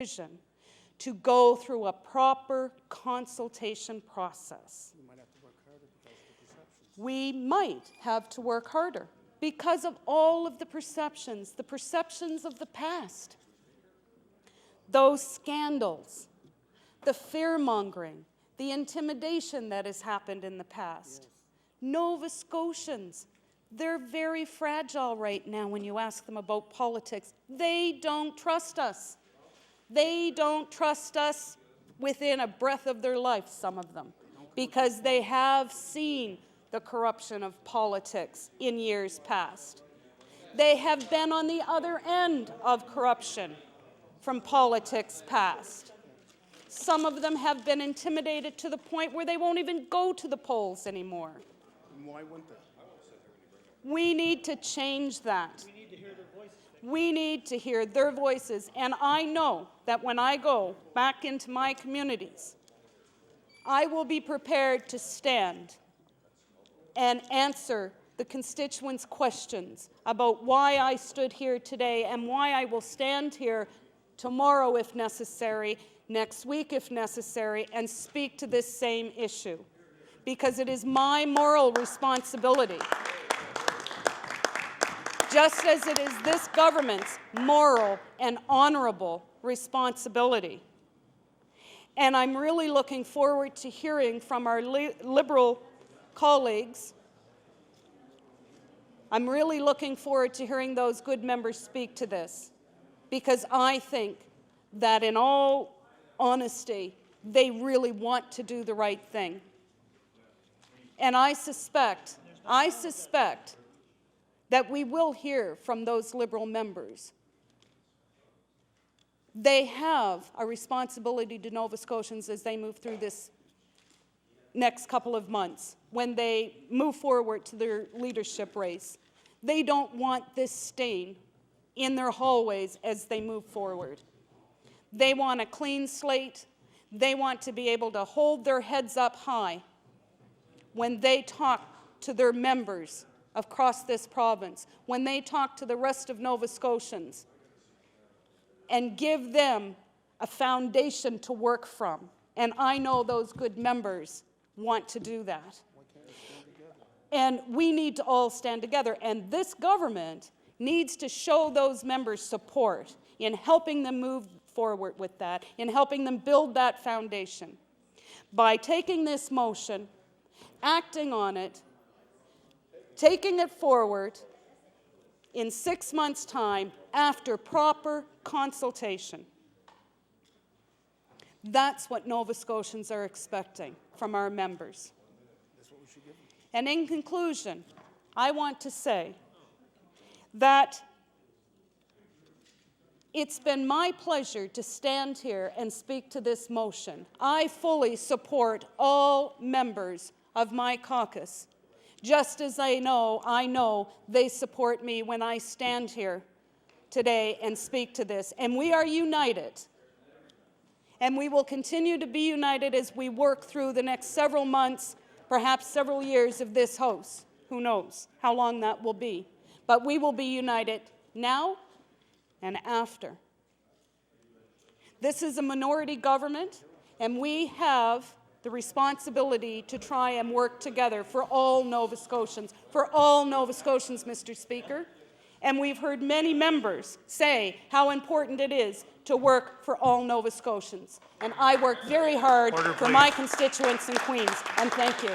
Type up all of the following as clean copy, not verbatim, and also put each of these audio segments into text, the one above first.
decision to go through a proper consultation process. We might have to work harder because of all of the perceptions of the past. Those scandals, the fear-mongering, the intimidation that has happened in the past. Yes. Nova Scotians, they're very fragile right now when you ask them about politics. They don't trust us. They don't trust us within a breath of their life, some of them, because they have seen the corruption of politics in years past. They have been on the other end of corruption from politics past. Some of them have been intimidated to the point where they won't even go to the polls anymore. Why wouldn't they? We need to change that. We need to hear their voices. We need to hear their voices. And I know that when I go back into my communities, I will be prepared to stand and answer the constituents' questions about why I stood here today and why I will stand here tomorrow if necessary, next week if necessary, and speak to this same issue. Because it is my moral responsibility, just as it is this government's moral and honorable responsibility. And I'm really looking forward to hearing from our Liberal colleagues. I'm really looking forward to hearing those good members speak to this, because I think that in all honesty, they really want to do the right thing. And I suspect that we will hear from those Liberal members. They have a responsibility to Nova Scotians as they move through this next couple of months, when they move forward to their leadership race. They don't want this stain in their hallways as they move forward. They want a clean slate. They want to be able to hold their heads up high when they talk to their members across this province, when they talk to the rest of Nova Scotians, and give them a foundation to work from. And I know those good members want to do that. And we need to all stand together. And this government needs to show those members support in helping them move forward with that, in helping them build that foundation. By taking this motion, acting on it, taking it forward in 6 months' time after proper consultation. That's what Nova Scotians are expecting from our members. And in conclusion, I want to say that it's been my pleasure to stand here and speak to this motion. I fully support all members of my caucus, just as I know they support me when I stand here today and speak to this. And we are united. And we will continue to be united as we work through the next several months, perhaps several years of this House. Who knows how long that will be. But we will be united now and after. This is a minority government, and we have the responsibility to try and work together for all Nova Scotians, Mr. Speaker. And we've heard many members say how important it is to work for all Nova Scotians. And I work very hard for my constituents in Queens, and thank you.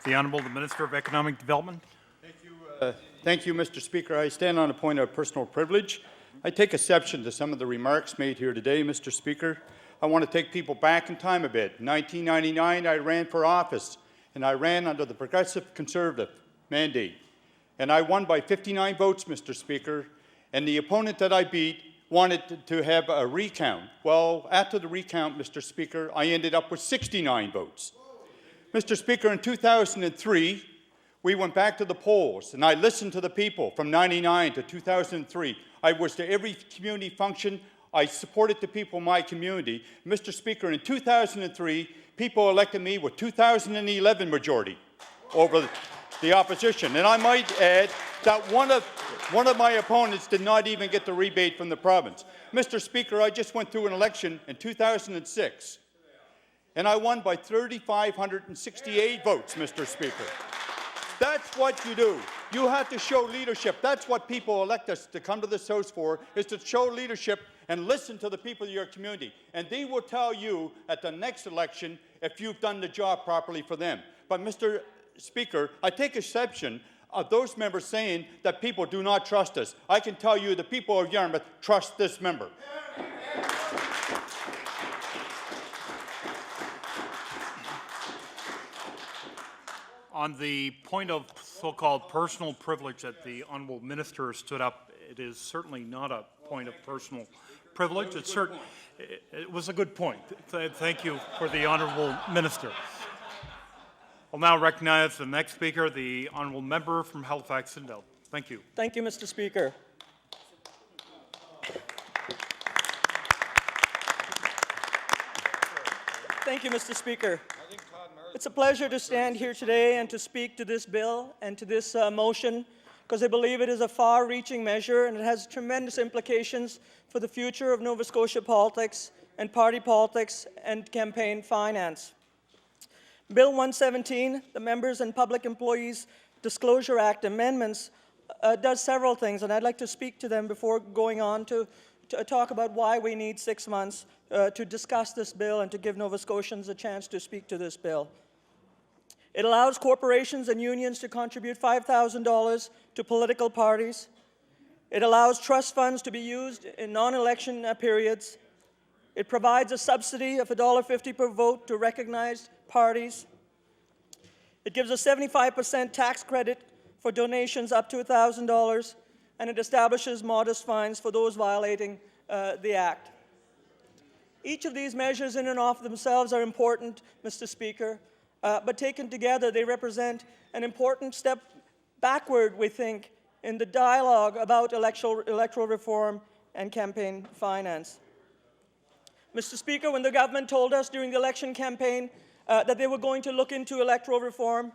The Honourable the Minister of Economic Development. Thank you, Mr. Speaker. I stand on a point of personal privilege. I take exception to some of the remarks made here today, Mr. Speaker. I want to take people back in time a bit. In 1999, I ran for office, and I ran under the Progressive Conservative mandate. And I won by 59 votes, Mr. Speaker, and the opponent that I beat wanted to have a recount. Well, after the recount, Mr. Speaker, I ended up with 69 votes. Mr. Speaker, in 2003, we went back to the polls, and I listened to the people from 99 to 2003. I was to every community function. I supported the people in my community. Mr. Speaker, in 2003, people elected me with 2011 majority over the opposition. And I might add that one of my opponents did not even get the rebate from the province. Mr. Speaker, I just went through an election in 2006, and I won by 3,568 votes, Mr. Speaker. That's what you do. You have to show leadership. That's what people elect us to come to this House for, is to show leadership and listen to the people of your community. And they will tell you at the next election if you've done the job properly for them. But, Mr. Speaker, I take exception of those members saying that people do not trust us. I can tell you the people of Yarmouth trust this member. On the point of so-called personal privilege that the honourable minister stood up, it is certainly not a point of personal privilege. It was a good point. Thank you for the honourable minister. I'll now recognize the next speaker, the honourable member from Halifax-Sindel. Thank you. Thank you, Mr. Speaker. Thank you, Mr. Speaker. It's a pleasure to stand here today and to speak to this bill and to this motion, because I believe it is a far-reaching measure and it has tremendous implications for the future of Nova Scotia politics and party politics and campaign finance. Bill 117, the Members and Public Employees Disclosure Act amendments, does several things, and I'd like to speak to them before going on to talk about why we need 6 months to discuss this bill and to give Nova Scotians a chance to speak to this bill. It allows corporations and unions to contribute $5,000 to political parties. It allows trust funds to be used in non-election periods. It provides a subsidy of $1.50 per vote to recognized parties. It gives a 75% tax credit for donations up to $1,000, and it establishes modest fines for those violating the Act. Each of these measures in and of themselves are important, Mr. Speaker, but taken together they represent an important step backward, we think, in the dialogue about electoral reform and campaign finance. Mr. Speaker, when the government told us during the election campaign that they were going to look into electoral reform,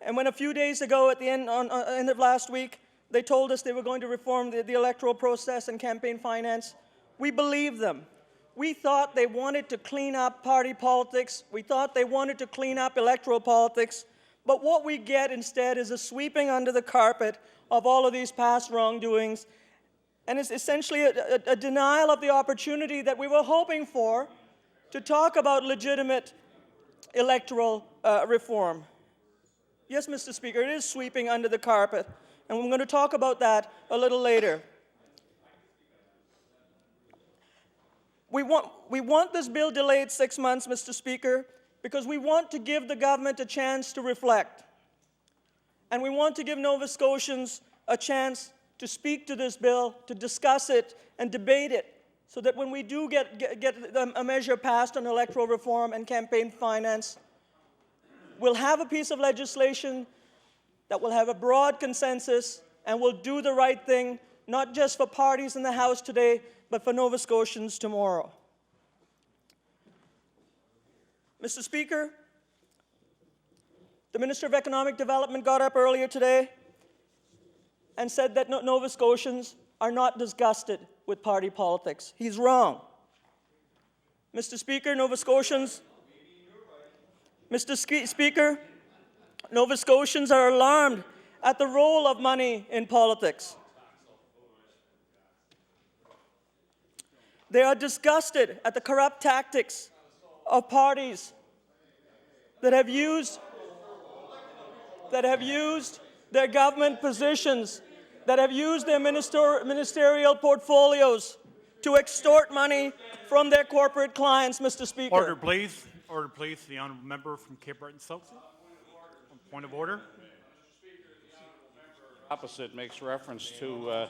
and when a few days ago at the end of last week they told us they were going to reform the electoral process and campaign finance, we believed them. We thought they wanted to clean up party politics. We thought they wanted to clean up electoral politics. But what we get instead is a sweeping under the carpet of all of these past wrongdoings, and it's essentially a denial of the opportunity that we were hoping for to talk about legitimate electoral reform. Yes, Mr. Speaker, it is sweeping under the carpet, and we're going to talk about that a little later. We want this bill delayed 6 months, Mr. Speaker, because we want to give the government a chance to reflect. And we want to give Nova Scotians a chance to speak to this bill, to discuss it and debate it, so that when we do get a measure passed on electoral reform and campaign finance, we'll have a piece of legislation that will have a broad consensus and will do the right thing, not just for parties in the House today, but for Nova Scotians tomorrow. Mr. Speaker, the Minister of Economic Development got up earlier today and said that Nova Scotians are not disgusted with party politics. He's wrong. Mr. Speaker, Nova Scotians are alarmed at the role of money in politics. They are disgusted at the corrupt tactics of parties that have used their government positions, that have used their ministerial portfolios to extort money from their corporate clients, Mr. Speaker. Order, please. Order, please. The honourable member from Cape Breton South. Point of order. Opposite makes reference to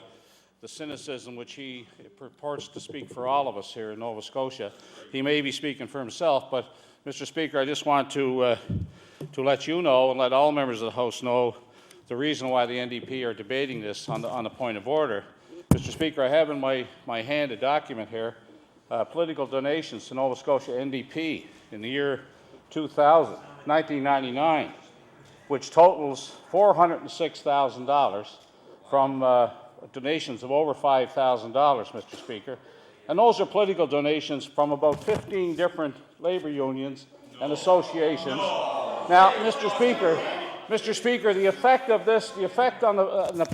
the cynicism which he purports to speak for all of us here in Nova Scotia. He may be speaking for himself, but Mr. Speaker, I just want to let you know and let all members of the House know the reason why the NDP are debating this on the point of order. Mr. Speaker, I have in my hand a document here, political donations to Nova Scotia NDP in the year 1999. which totals $406,000 from donations of over $5,000, Mr. Speaker. And those are political donations from about 15 different labor unions and associations. Now, Mr. Speaker, the effect of this,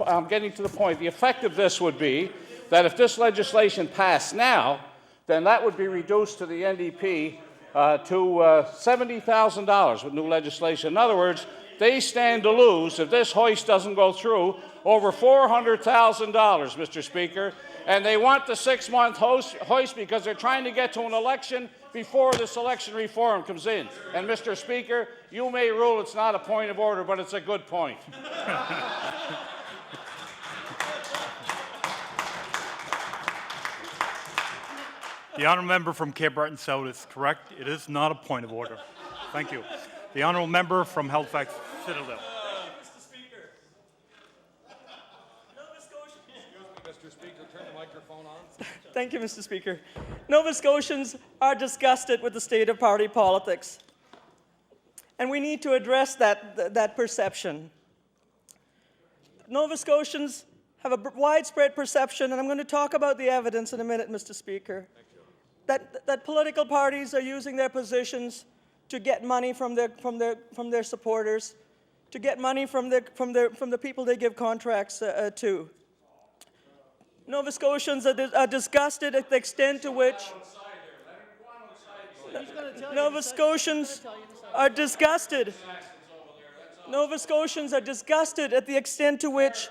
I'm getting to the point, the effect of this would be that if this legislation passed now, then that would be reduced to the NDP to $70,000 with new legislation. In other words, they stand to lose, if this hoist doesn't go through, over $400,000, Mr. Speaker, and they want the 6-month hoist because they're trying to get to an election before this election reform comes in. And, Mr. Speaker, you may rule it's not a point of order, but it's a good point. The honourable member from Cape Breton South is correct. It is not a point of order. Thank you. The honourable member from Halifax Citadel. Mr. Speaker. Nova Scotians. Excuse me, Mr. Speaker, turn the microphone on. Thank you, Mr. Speaker. Nova Scotians are disgusted with the state of party politics. And we need to address that perception. Nova Scotians have a widespread perception, and I'm going to talk about the evidence in a minute, Mr. Speaker, that political parties are using their positions to get money from their supporters, to get money from the people they give contracts to. Nova Scotians are disgusted at the extent to which Nova Scotians are disgusted. Nova Scotians are disgusted at the extent to which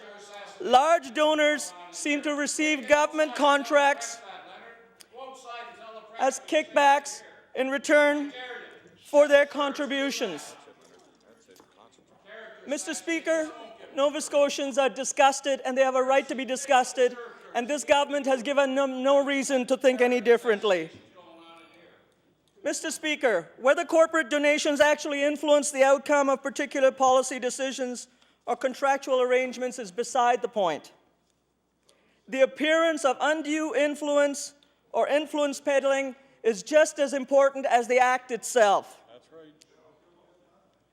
large donors seem to receive government contracts as kickbacks in return for their contributions. Mr. Speaker, Nova Scotians are disgusted, and they have a right to be disgusted, and this government has given them no reason to think any differently. Mr. Speaker, whether corporate donations actually influence the outcome of particular policy decisions or contractual arrangements is beside the point. The appearance of undue influence or influence peddling is just as important as the act itself. That's right.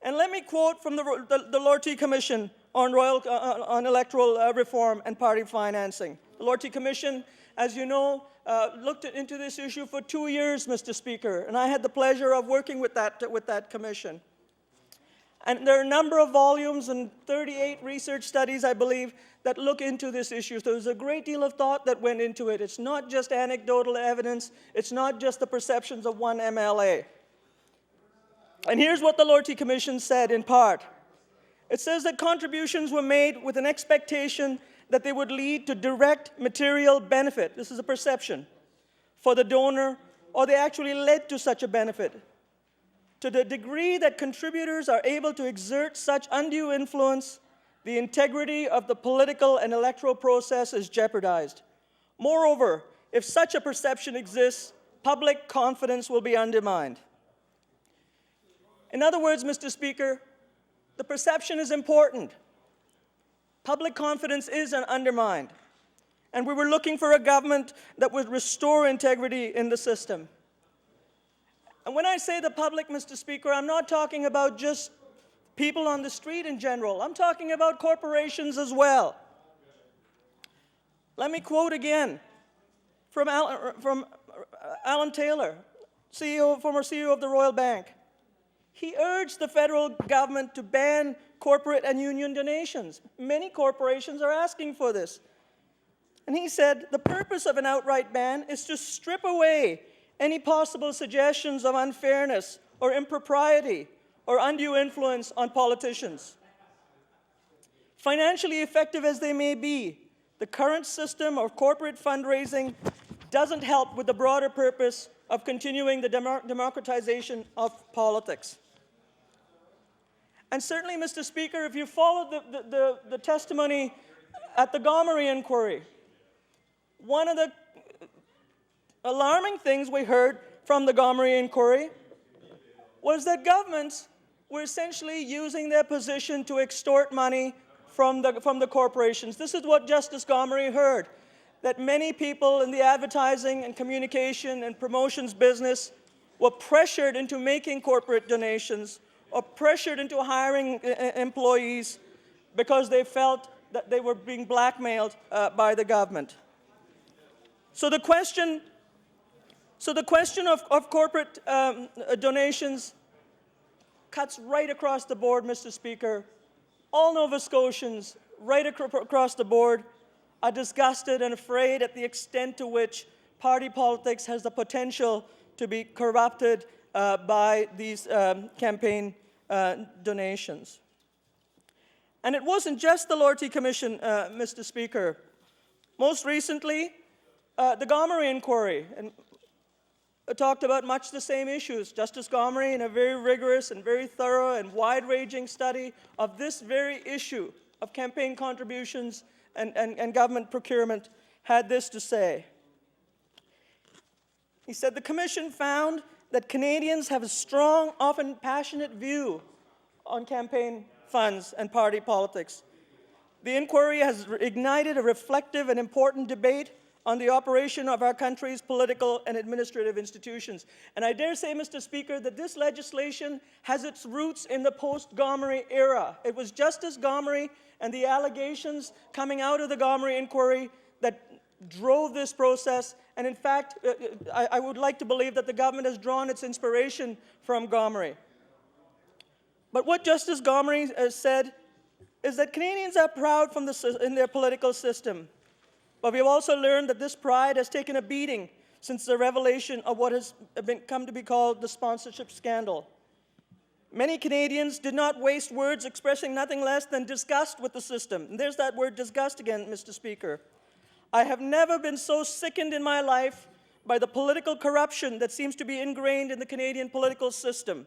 And let me quote from the Lortie Commission on electoral reform and party financing. The Lortie Commission, as you know, looked into this issue for 2 years, Mr. Speaker, and I had the pleasure of working with that commission. And there are a number of volumes and 38 research studies, I believe, that look into this issue. So there's a great deal of thought that went into it. It's not just anecdotal evidence. It's not just the perceptions of one MLA. And here's what the Lortie Commission said in part. It says that contributions were made with an expectation that they would lead to direct material benefit. This is a perception for the donor, or they actually led to such a benefit. To the degree that contributors are able to exert such undue influence, the integrity of the political and electoral process is jeopardized. Moreover, if such a perception exists, public confidence will be undermined. In other words, Mr. Speaker, the perception is important. Public confidence is undermined. And we were looking for a government that would restore integrity in the system. And when I say the public, Mr. Speaker, I'm not talking about just people on the street in general. I'm talking about corporations as well. Let me quote again from Alan Taylor, former CEO of the Royal Bank. He urged the federal government to ban corporate and union donations. Many corporations are asking for this. And he said, the purpose of an outright ban is to strip away any possible suggestions of unfairness or impropriety or undue influence on politicians. Financially effective as they may be, the current system of corporate fundraising doesn't help with the broader purpose of continuing the democratization of politics. And certainly, Mr. Speaker, if you followed the testimony at the Gomery inquiry, one of the alarming things we heard from the Gomery inquiry was that governments were essentially using their position to extort money from the corporations. This is what Justice Gomery heard, that many people in the advertising and communication and promotions business were pressured into making corporate donations or pressured into hiring employees because they felt that they were being blackmailed by the government. So the question of corporate donations cuts right across the board, Mr. Speaker. All Nova Scotians, right across the board, are disgusted and afraid at the extent to which party politics has the potential to be corrupted by these campaign donations. And it wasn't just the Loyalty Commission, Mr. Speaker. Most recently, the Gomery inquiry talked about much the same issues. Justice Gomery, in a very rigorous and very thorough and wide-ranging study of this very issue of campaign contributions and government procurement, had this to say. He said, the Commission found that Canadians have a strong, often passionate view on campaign funds and party politics. The inquiry has ignited a reflective and important debate on the operation of our country's political and administrative institutions. And I dare say, Mr. Speaker, that this legislation has its roots in the post-Gomery era. It was Justice Gomery and the allegations coming out of the Gomery inquiry that drove this process. And in fact, I would like to believe that the government has drawn its inspiration from Gomery. But what Justice Gomery said is that Canadians are proud in their political system. But we've also learned that this pride has taken a beating since the revelation of what has come to be called the sponsorship scandal. Many Canadians did not waste words expressing nothing less than disgust with the system. And there's that word disgust again, Mr. Speaker. I have never been so sickened in my life by the political corruption that seems to be ingrained in the Canadian political system.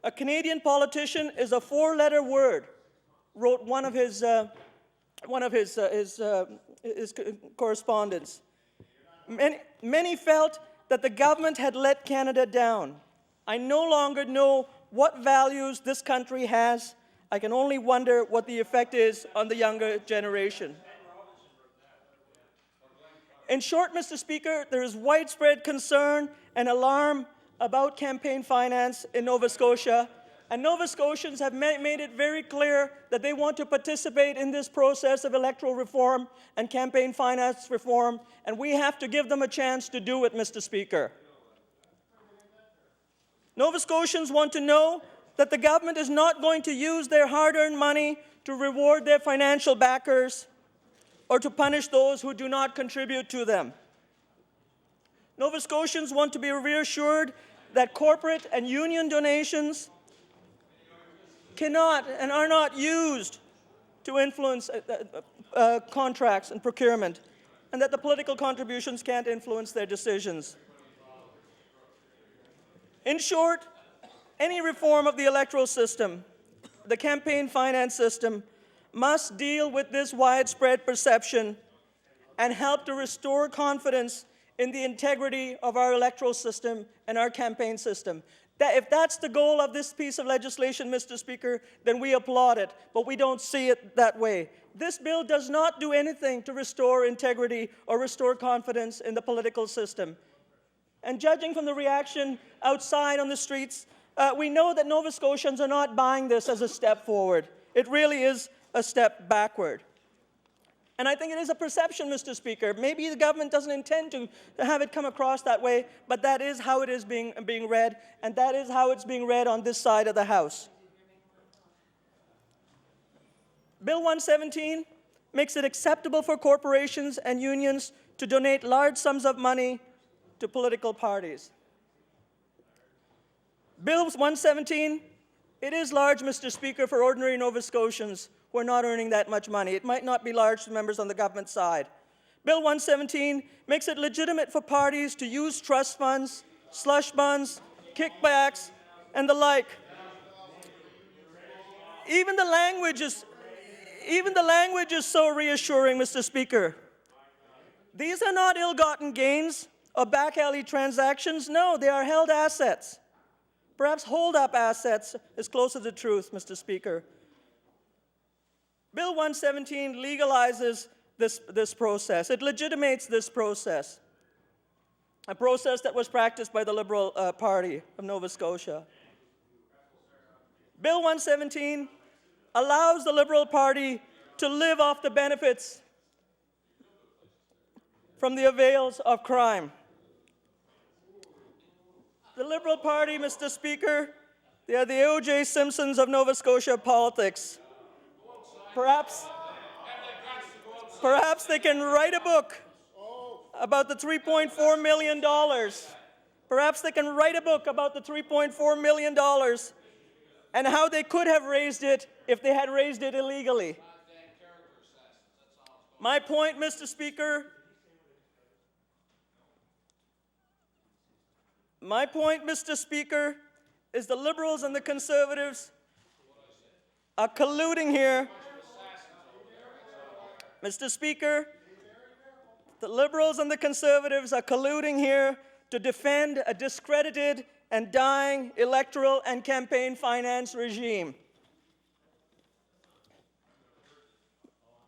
A Canadian politician is a four-letter word, wrote one of his correspondents. Many felt that the government had let Canada down. I no longer know what values this country has. I can only wonder what the effect is on the younger generation. In short, Mr. Speaker, there is widespread concern and alarm about campaign finance in Nova Scotia, and Nova Scotians have made it very clear that they want to participate in this process of electoral reform and campaign finance reform, and we have to give them a chance to do it, Mr. Speaker. Nova Scotians want to know that the government is not going to use their hard-earned money to reward their financial backers or to punish those who do not contribute to them. Nova Scotians want to be reassured that corporate and union donations cannot and are not used to influence contracts and procurement, and that the political contributions can't influence their decisions. In short, any reform of the electoral system, the campaign finance system, must deal with this widespread perception and help to restore confidence in the integrity of our electoral system and our campaign system. If that's the goal of this piece of legislation, Mr. Speaker, then we applaud it, but we don't see it that way. This bill does not do anything to restore integrity or restore confidence in the political system. And judging from the reaction outside on the streets, we know that Nova Scotians are not buying this as a step forward. It really is a step backward. And I think it is a perception, Mr. Speaker. Maybe the government doesn't intend to have it come across that way, but that is how it is being read, and that is how it's being read on this side of the House. Bill 117 makes it acceptable for corporations and unions to donate large sums of money to political parties. Bill 117, it is large, Mr. Speaker, for ordinary Nova Scotians who are not earning that much money. It might not be large to members on the government side. Bill 117 makes it legitimate for parties to use trust funds, slush funds, kickbacks, and the like. Even the language is so reassuring, Mr. Speaker. These are not ill-gotten gains or back-alley transactions. No, they are held assets. Perhaps hold-up assets is closer to the truth, Mr. Speaker. Bill 117 legalizes this process. It legitimates this process, a process that was practiced by the Liberal Party of Nova Scotia. Bill 117 allows the Liberal Party to live off the benefits from the avails of crime. The Liberal Party, Mr. Speaker, they are the O.J. Simpsons of Nova Scotia politics. Perhaps they can write a book about the $3.4 million. Perhaps they can write a book about the $3.4 million and how they could have raised it if they had raised it illegally. My point, Mr. Speaker, is the Liberals and the Conservatives are colluding here. Mr. Speaker, the Liberals and the Conservatives are colluding here to defend a discredited and dying electoral and campaign finance regime.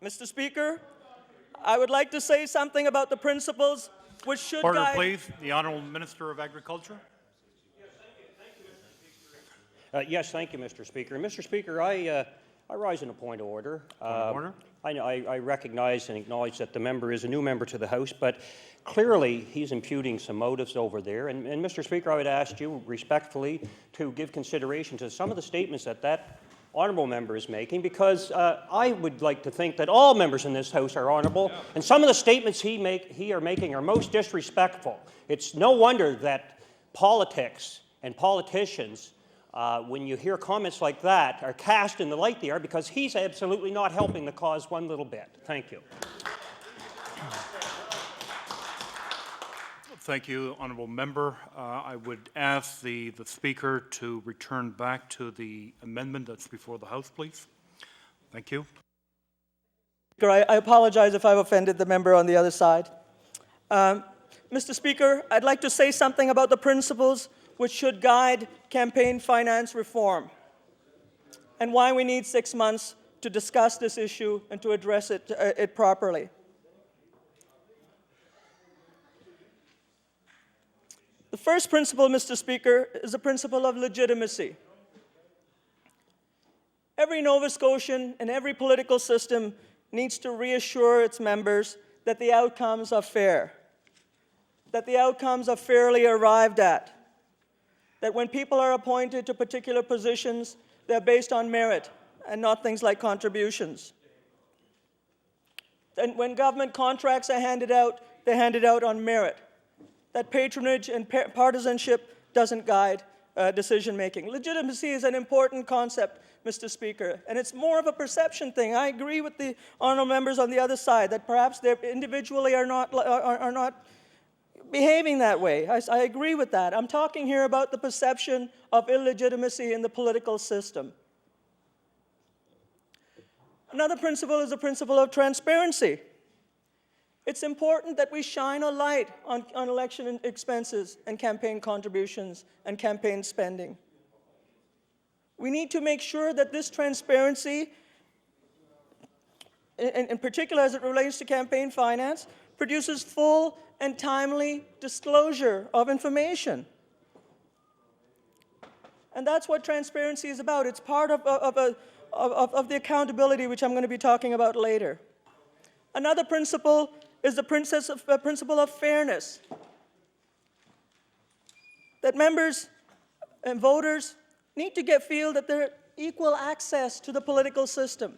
Mr. Speaker, I would like to say something about the principles which should Order, guide... please. The Honourable Minister of Agriculture. Yes, thank you, Mr. Speaker. Mr. Speaker, I rise in a point of order. Order. I recognize and acknowledge that the member is a new member to the House, but clearly he's imputing some motives over there. And Mr. Speaker, I would ask you respectfully to give consideration to some of the statements that honourable member is making, because I would like to think that all members in this House are honourable, and some of the statements he are making are most disrespectful. It's no wonder that politics and politicians, when you hear comments like that, are cast in the light they are, because he's absolutely not helping the cause one little bit. Thank you. Thank you, Honourable Member. I would ask the Speaker to return back to the amendment that's before the House, please. Thank you. I apologize if I've offended the member on the other side. Mr. Speaker, I'd like to say something about the principles which should guide campaign finance reform and why we need 6 months to discuss this issue and to address it properly. The first principle, Mr. Speaker, is the principle of legitimacy. Every Nova Scotian and every political system needs to reassure its members that the outcomes are fair, that the outcomes are fairly arrived at, that when people are appointed to particular positions, they're based on merit and not things like contributions. And when government contracts are handed out, they're handed out on merit. That patronage and partisanship doesn't guide decision-making. Legitimacy is an important concept, Mr. Speaker, and it's more of a perception thing. I agree with the honourable members on the other side that perhaps they individually are not behaving that way. I agree with that. I'm talking here about the perception of illegitimacy in the political system. Another principle is the principle of transparency. It's important that we shine a light on election expenses and campaign contributions and campaign spending. We need to make sure that this transparency, in particular as it relates to campaign finance, produces full and timely disclosure of information. And that's what transparency is about. It's part of the accountability, which I'm going to be talking about later. Another principle is the principle of fairness. That members and voters need to feel that they're equal access to the political system.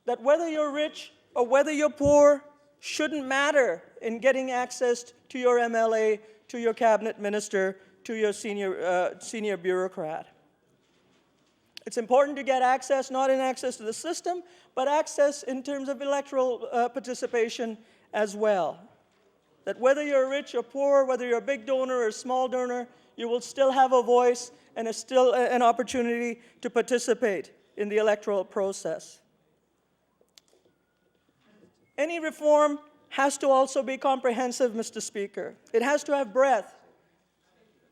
That whether you're rich or whether you're poor shouldn't matter in getting access to your MLA, to your cabinet minister, to your senior bureaucrat. It's important to get access, not in access to the system, but access in terms of electoral participation as well. That whether you're rich or poor, whether you're a big donor or a small donor, you will still have a voice and still an opportunity to participate in the electoral process. Any reform has to also be comprehensive, Mr. Speaker. It has to have breadth.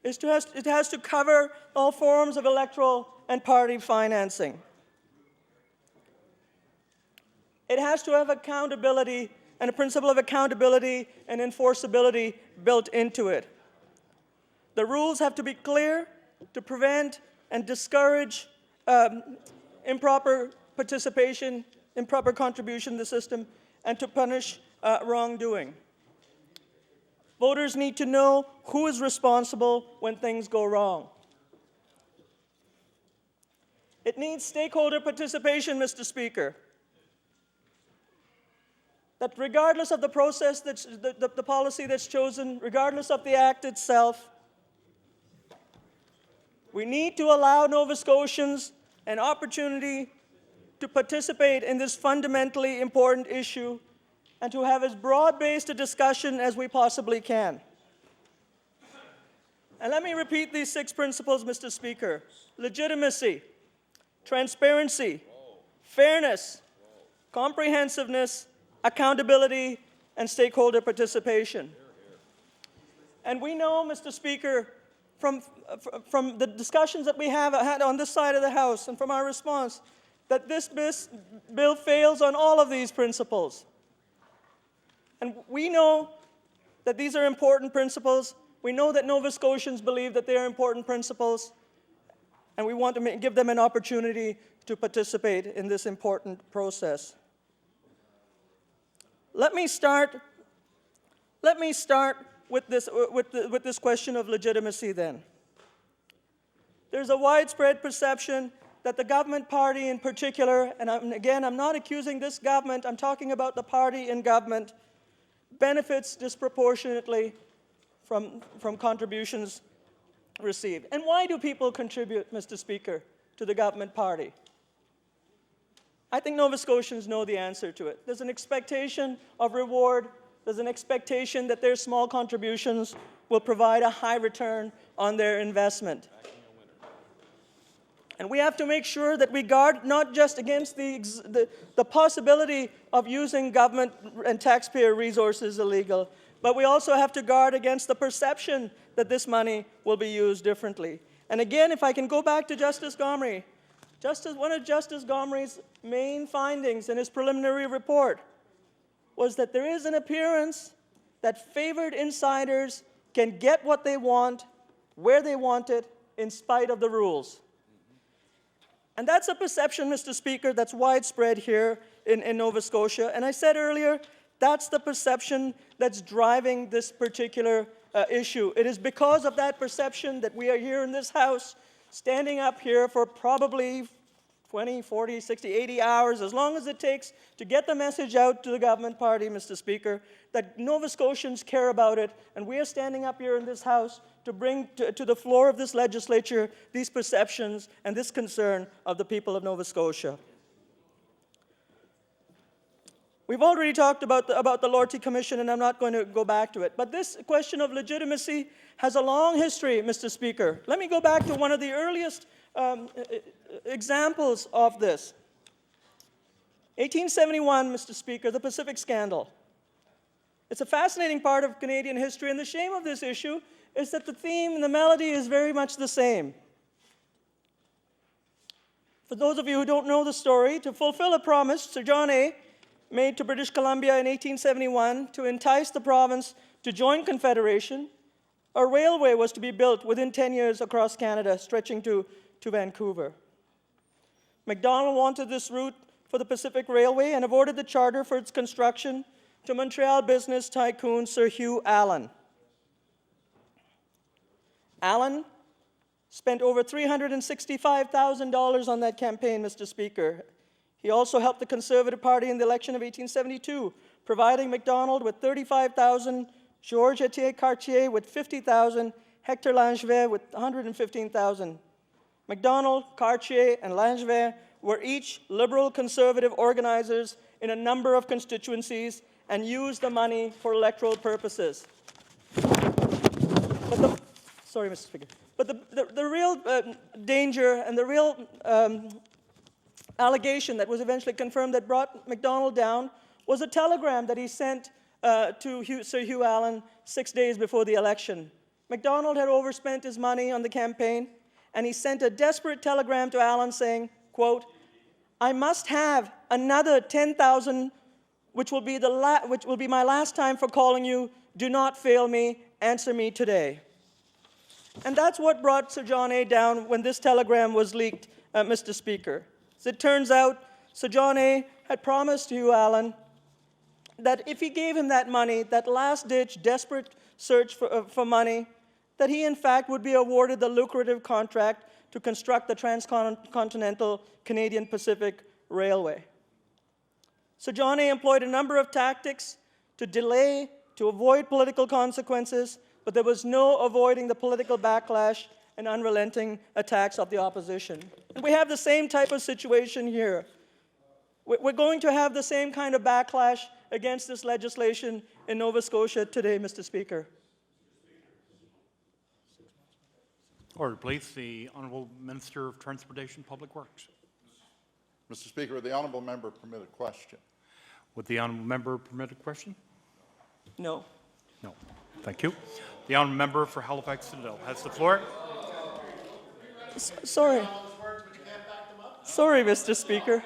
It has to cover all forms of electoral and party financing. It has to have accountability and a principle of accountability and enforceability built into it. The rules have to be clear to prevent and discourage improper participation, improper contribution to the system, and to punish wrongdoing. Voters need to know who is responsible when things go wrong. It needs stakeholder participation, Mr. Speaker. That regardless of the process, the policy that's chosen, regardless of the act itself, we need to allow Nova Scotians an opportunity to participate in this fundamentally important issue and to have as broad-based a discussion as we possibly can. And let me repeat these 6 principles, Mr. Speaker. Legitimacy, transparency, fairness, comprehensiveness, accountability, and stakeholder participation. And we know, Mr. Speaker, from the discussions that we have had on this side of the House and from our response, that this bill fails on all of these principles. And we know that these are important principles. We know that Nova Scotians believe that they are important principles, and we want to give them an opportunity to participate in this important process. Let me start with this question of legitimacy then. There's a widespread perception that the government party in particular, and I'm not accusing this government, I'm talking about the party in government, benefits disproportionately from contributions received. And why do people contribute, Mr. Speaker, to the government party? I think Nova Scotians know the answer to it. There's an expectation of reward. There's an expectation that their small contributions will provide a high return on their investment. And we have to make sure that we guard not just against the possibility of using government and taxpayer resources illegal, but we also have to guard against the perception that this money will be used differently. And again, if I can go back to Justice Gomery, one of Justice Gomery's main findings in his preliminary report was that there is an appearance that favored insiders can get what they want, where they want it, in spite of the rules. And that's a perception, Mr. Speaker, that's widespread here in Nova Scotia. And I said earlier, that's the perception that's driving this particular issue. It is because of that perception that we are here in this House, standing up here for probably 20, 40, 60, 80 hours, as long as it takes to get the message out to the government party, Mr. Speaker, that Nova Scotians care about it, and we are standing up here in this House to bring to the floor of this legislature these perceptions and this concern of the people of Nova Scotia. We've already talked about the Loyalty Commission, and I'm not going to go back to it. But this question of legitimacy has a long history, Mr. Speaker. Let me go back to one of the earliest examples of this. 1871, Mr. Speaker, the Pacific Scandal. It's a fascinating part of Canadian history, and the shame of this issue is that the theme and the melody is very much the same. For those of you who don't know the story, to fulfill a promise Sir John A. made to British Columbia in 1871 to entice the province to join Confederation, a railway was to be built within 10 years across Canada, stretching to Vancouver. Macdonald wanted this route for the Pacific Railway and awarded the charter for its construction to Montreal business tycoon Sir Hugh Allan. Allan spent over $365,000 on that campaign, Mr. Speaker. He also helped the Conservative Party in the election of 1872, providing Macdonald with $35,000, Georges Etier-Cartier with $50,000, Hector Langevin with $115,000. Macdonald, Cartier, and Langevin were each liberal conservative organizers in a number of constituencies and used the money for electoral purposes. Sorry, Mr. Speaker. But the real danger and the real allegation that was eventually confirmed that brought Macdonald down was a telegram that he sent to Sir Hugh Allan 6 days before the election. Macdonald had overspent his money on the campaign, and he sent a desperate telegram to Allan saying, quote, "I must have another $10,000, which will be my last time for calling you. Do not fail me. Answer me today." And that's what brought Sir John A. down when this telegram was leaked Mr. Speaker. As it turns out, Sir John A. had promised Hugh Allen that if he gave him that money, that last-ditch, desperate search for money, that he, in fact, would be awarded the lucrative contract to construct the transcontinental Canadian Pacific Railway. Sir John A. employed a number of tactics to delay, to avoid political consequences, but there was no avoiding the political backlash and unrelenting attacks of the opposition. And we have the same type of situation here. We're going to have the same kind of backlash against this legislation in Nova Scotia today, Mr. Speaker. Order, please. The Honourable Minister of Transportation Public Works. Mr. Speaker, would the honourable member permit a question? Would the Honourable Member permit a question? No. No. Thank you. The Honourable Member for Halifax Citadel has the floor. Sorry. Sorry, Mr. Speaker.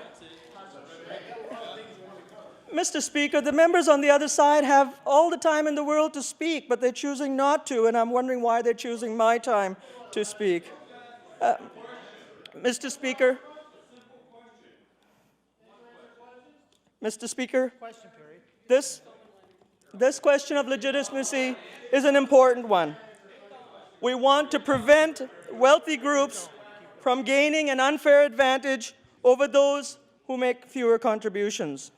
Mr. Speaker, the members on the other side have all the time in the world to speak, but they're choosing not to, and I'm wondering why they're choosing my time to speak. Mr. Speaker. Mr. Speaker, this question of legitimacy is an important one. We want to prevent wealthy groups from gaining an unfair advantage over those who make fewer contributions.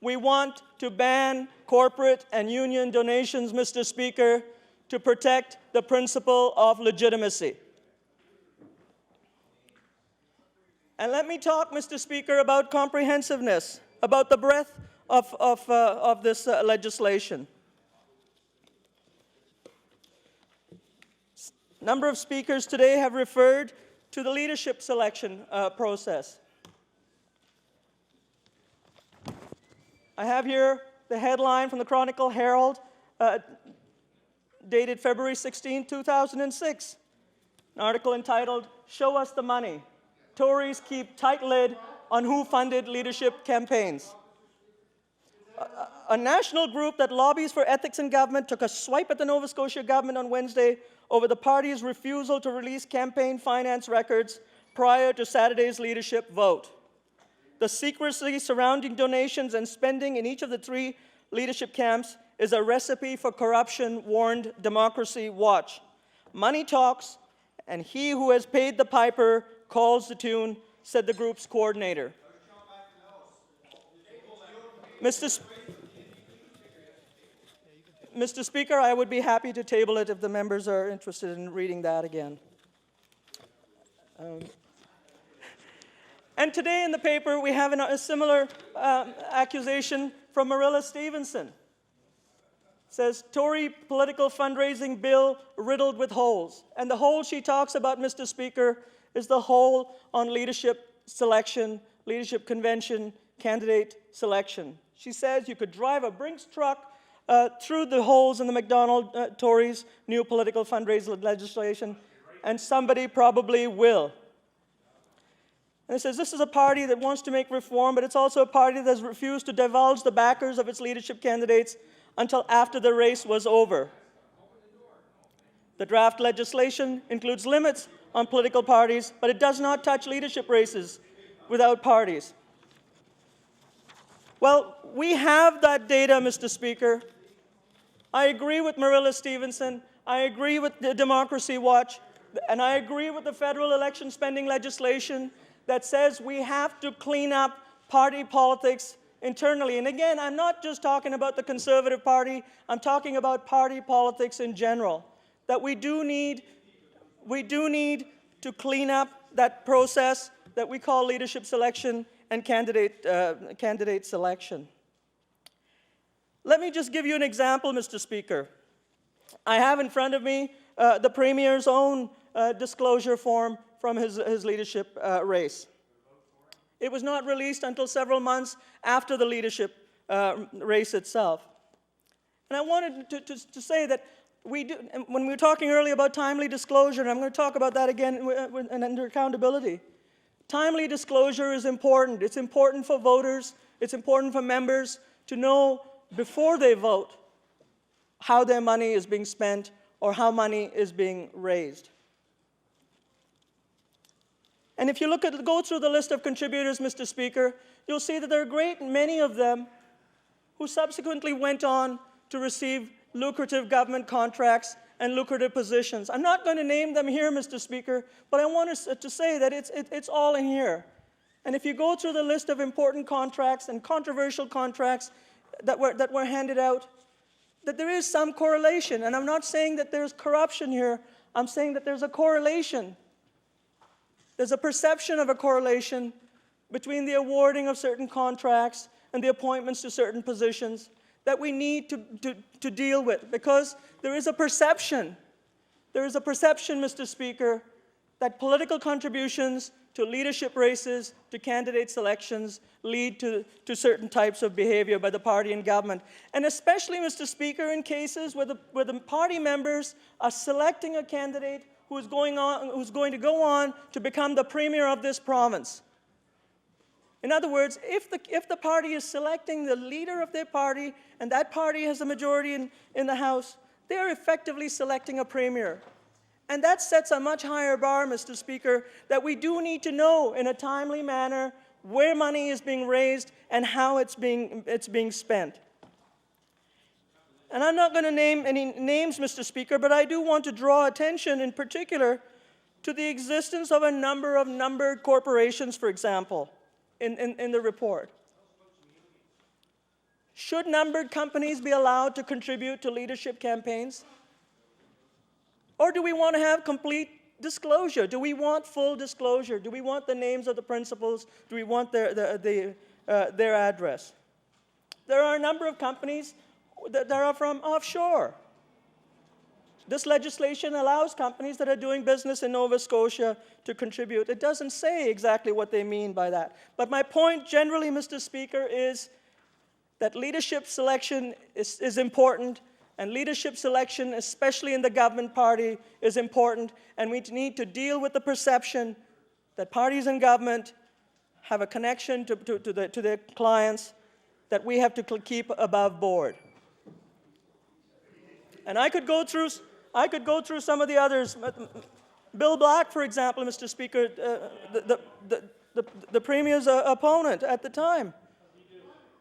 We want to ban corporate and union donations, Mr. Speaker, to protect the principle of legitimacy. And let me talk, Mr. Speaker, about comprehensiveness, about the breadth of this legislation. A number of speakers today have referred to the leadership selection process. I have here the headline from the Chronicle Herald, dated February 16, 2006. An article entitled, "Show Us the Money. Tories Keep Tight Lid on Who Funded Leadership Campaigns." A national group that lobbies for ethics in government took a swipe at the Nova Scotia government on Wednesday over the party's refusal to release campaign finance records prior to Saturday's leadership vote. The secrecy surrounding donations and spending in each of the three leadership camps is a recipe for corruption, warned Democracy Watch. Money talks, and he who has paid the piper calls the tune, said the group's coordinator. Mr. Speaker, I would be happy to table it if the members are interested in reading that again. And today in the paper, we have a similar accusation from Marilla Stevenson. It says, Tory political fundraising bill riddled with holes. And the hole she talks about, Mr. Speaker, is the hole on leadership selection, leadership convention, candidate selection. She says you could drive a Brinks truck through the holes in the McDonald Tories' new political fundraising legislation, and somebody probably will. And it says this is a party that wants to make reform, but it's also a party that has refused to divulge the backers of its leadership candidates until after the race was over. The draft legislation includes limits on political parties, but it does not touch leadership races without parties. Well, we have that data, Mr. Speaker. I agree with Marilla Stevenson. I agree with the Democracy Watch. And I agree with the federal election spending legislation that says we have to clean up party politics internally. And again, I'm not just talking about the Conservative Party. I'm talking about party politics in general. That we do need to clean up that process that we call leadership selection and candidate selection. Let me just give you an example, Mr. Speaker. I have in front of me the Premier's own disclosure form from his leadership race. It was not released until several months after the leadership race itself. And I wanted to say that we do, when we were talking earlier about timely disclosure, and I'm going to talk about that again under accountability. Timely disclosure is important. It's important for voters. It's important for members to know before they vote how their money is being spent or how money is being raised. And if you go through the list of contributors, Mr. Speaker, you'll see that there are a great many of them who subsequently went on to receive lucrative government contracts and lucrative positions. I'm not going to name them here, Mr. Speaker, but I want to say that it's all in here. And if you go through the list of important contracts and controversial contracts that were handed out, that there is some correlation. And I'm not saying that there's corruption here. I'm saying that there's a correlation. There's a perception of a correlation between the awarding of certain contracts and the appointments to certain positions that we need to deal with, because there is a perception. There is a perception, Mr. Speaker, that political contributions to leadership races, to candidate selections, lead to certain types of behavior by the party and government. And especially, Mr. Speaker, in cases where the party members are selecting a candidate who's going to go on to become the premier of this province. In other words, if the party is selecting the leader of their party and that party has a majority in the House, they are effectively selecting a premier. And that sets a much higher bar, Mr. Speaker, that we do need to know in a timely manner where money is being raised and how it's being spent. And I'm not going to name any names, Mr. Speaker, but I do want to draw attention in particular to the existence of a number of numbered corporations, for example, in the report. Should numbered companies be allowed to contribute to leadership campaigns? Or do we want to have complete disclosure? Do we want full disclosure? Do we want the names of the principals? Do we want their address? There are a number of companies that are from offshore. This legislation allows companies that are doing business in Nova Scotia to contribute. It doesn't say exactly what they mean by that. But my point generally, Mr. Speaker, is that leadership selection is important, and leadership selection, especially in the government party, is important, and we need to deal with the perception that parties in government have a connection to their clients that we have to keep above board. And I could go through some of the others. Bill Black, for example, Mr. Speaker, the Premier's opponent at the time,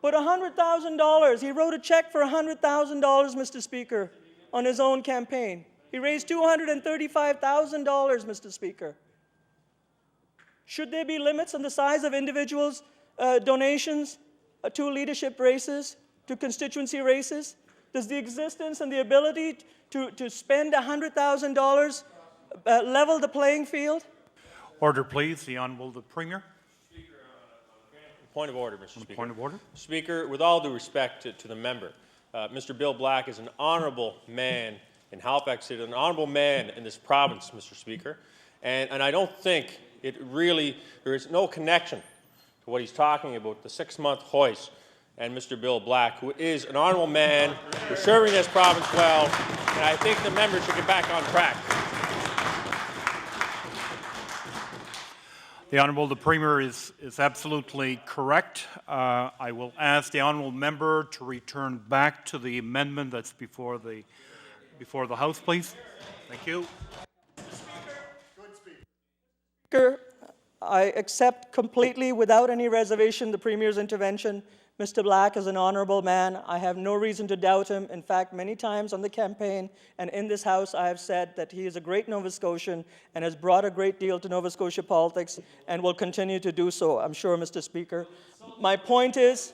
put $100,000. He wrote a check for $100,000, Mr. Speaker, on his own campaign. He raised $235,000, Mr. Speaker. Should there be limits on the size of individuals' donations to leadership races, to constituency races? Does the existence and the ability to spend $100,000 level the playing field? Order, please. The Honourable the Premier. Point of order, Mr. Speaker. Point of order. Speaker, with all due respect to the member, Mr. Bill Black is an honourable man in Halifax City, an honourable man in this province, Mr. Speaker, and I don't think there is no connection to what he's talking about, the 6-month hoist, and Mr. Bill Black, who is an honourable man, who's serving this province well, and I think the member should get back on track. The Honourable the Premier is absolutely correct. I will ask the Honourable member to return back to the amendment that's before the House, please. Thank you. Speaker, I accept completely, without any reservation, the Premier's intervention. Mr. Black is an honourable man. I have no reason to doubt him. In fact, many times on the campaign and in this House, I have said that he is a great Nova Scotian and has brought a great deal to Nova Scotia politics and will continue to do so, I'm sure, Mr. Speaker. My point is,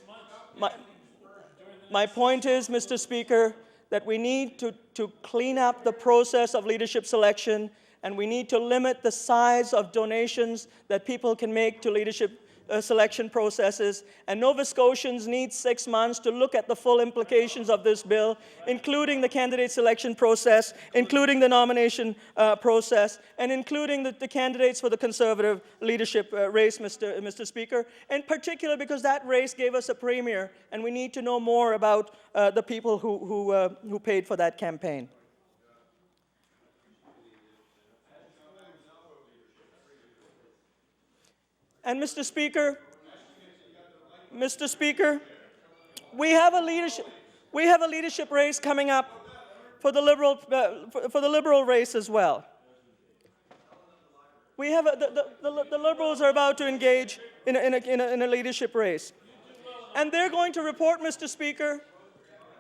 Mr. Speaker, that we need to clean up the process of leadership selection, and we need to limit the size of donations that people can make to leadership selection processes, and Nova Scotians need 6 months to look at the full implications of this bill, including the candidate selection process, including the nomination process, and including the candidates for the Conservative leadership race, Mr. Speaker, in particular because that race gave us a premier, and we need to know more about the people who paid for that campaign. And Mr. Speaker, we have a leadership race coming up for the Liberal race as well. We have the Liberals are about to engage in a leadership race. And they're going to report, Mr. Speaker,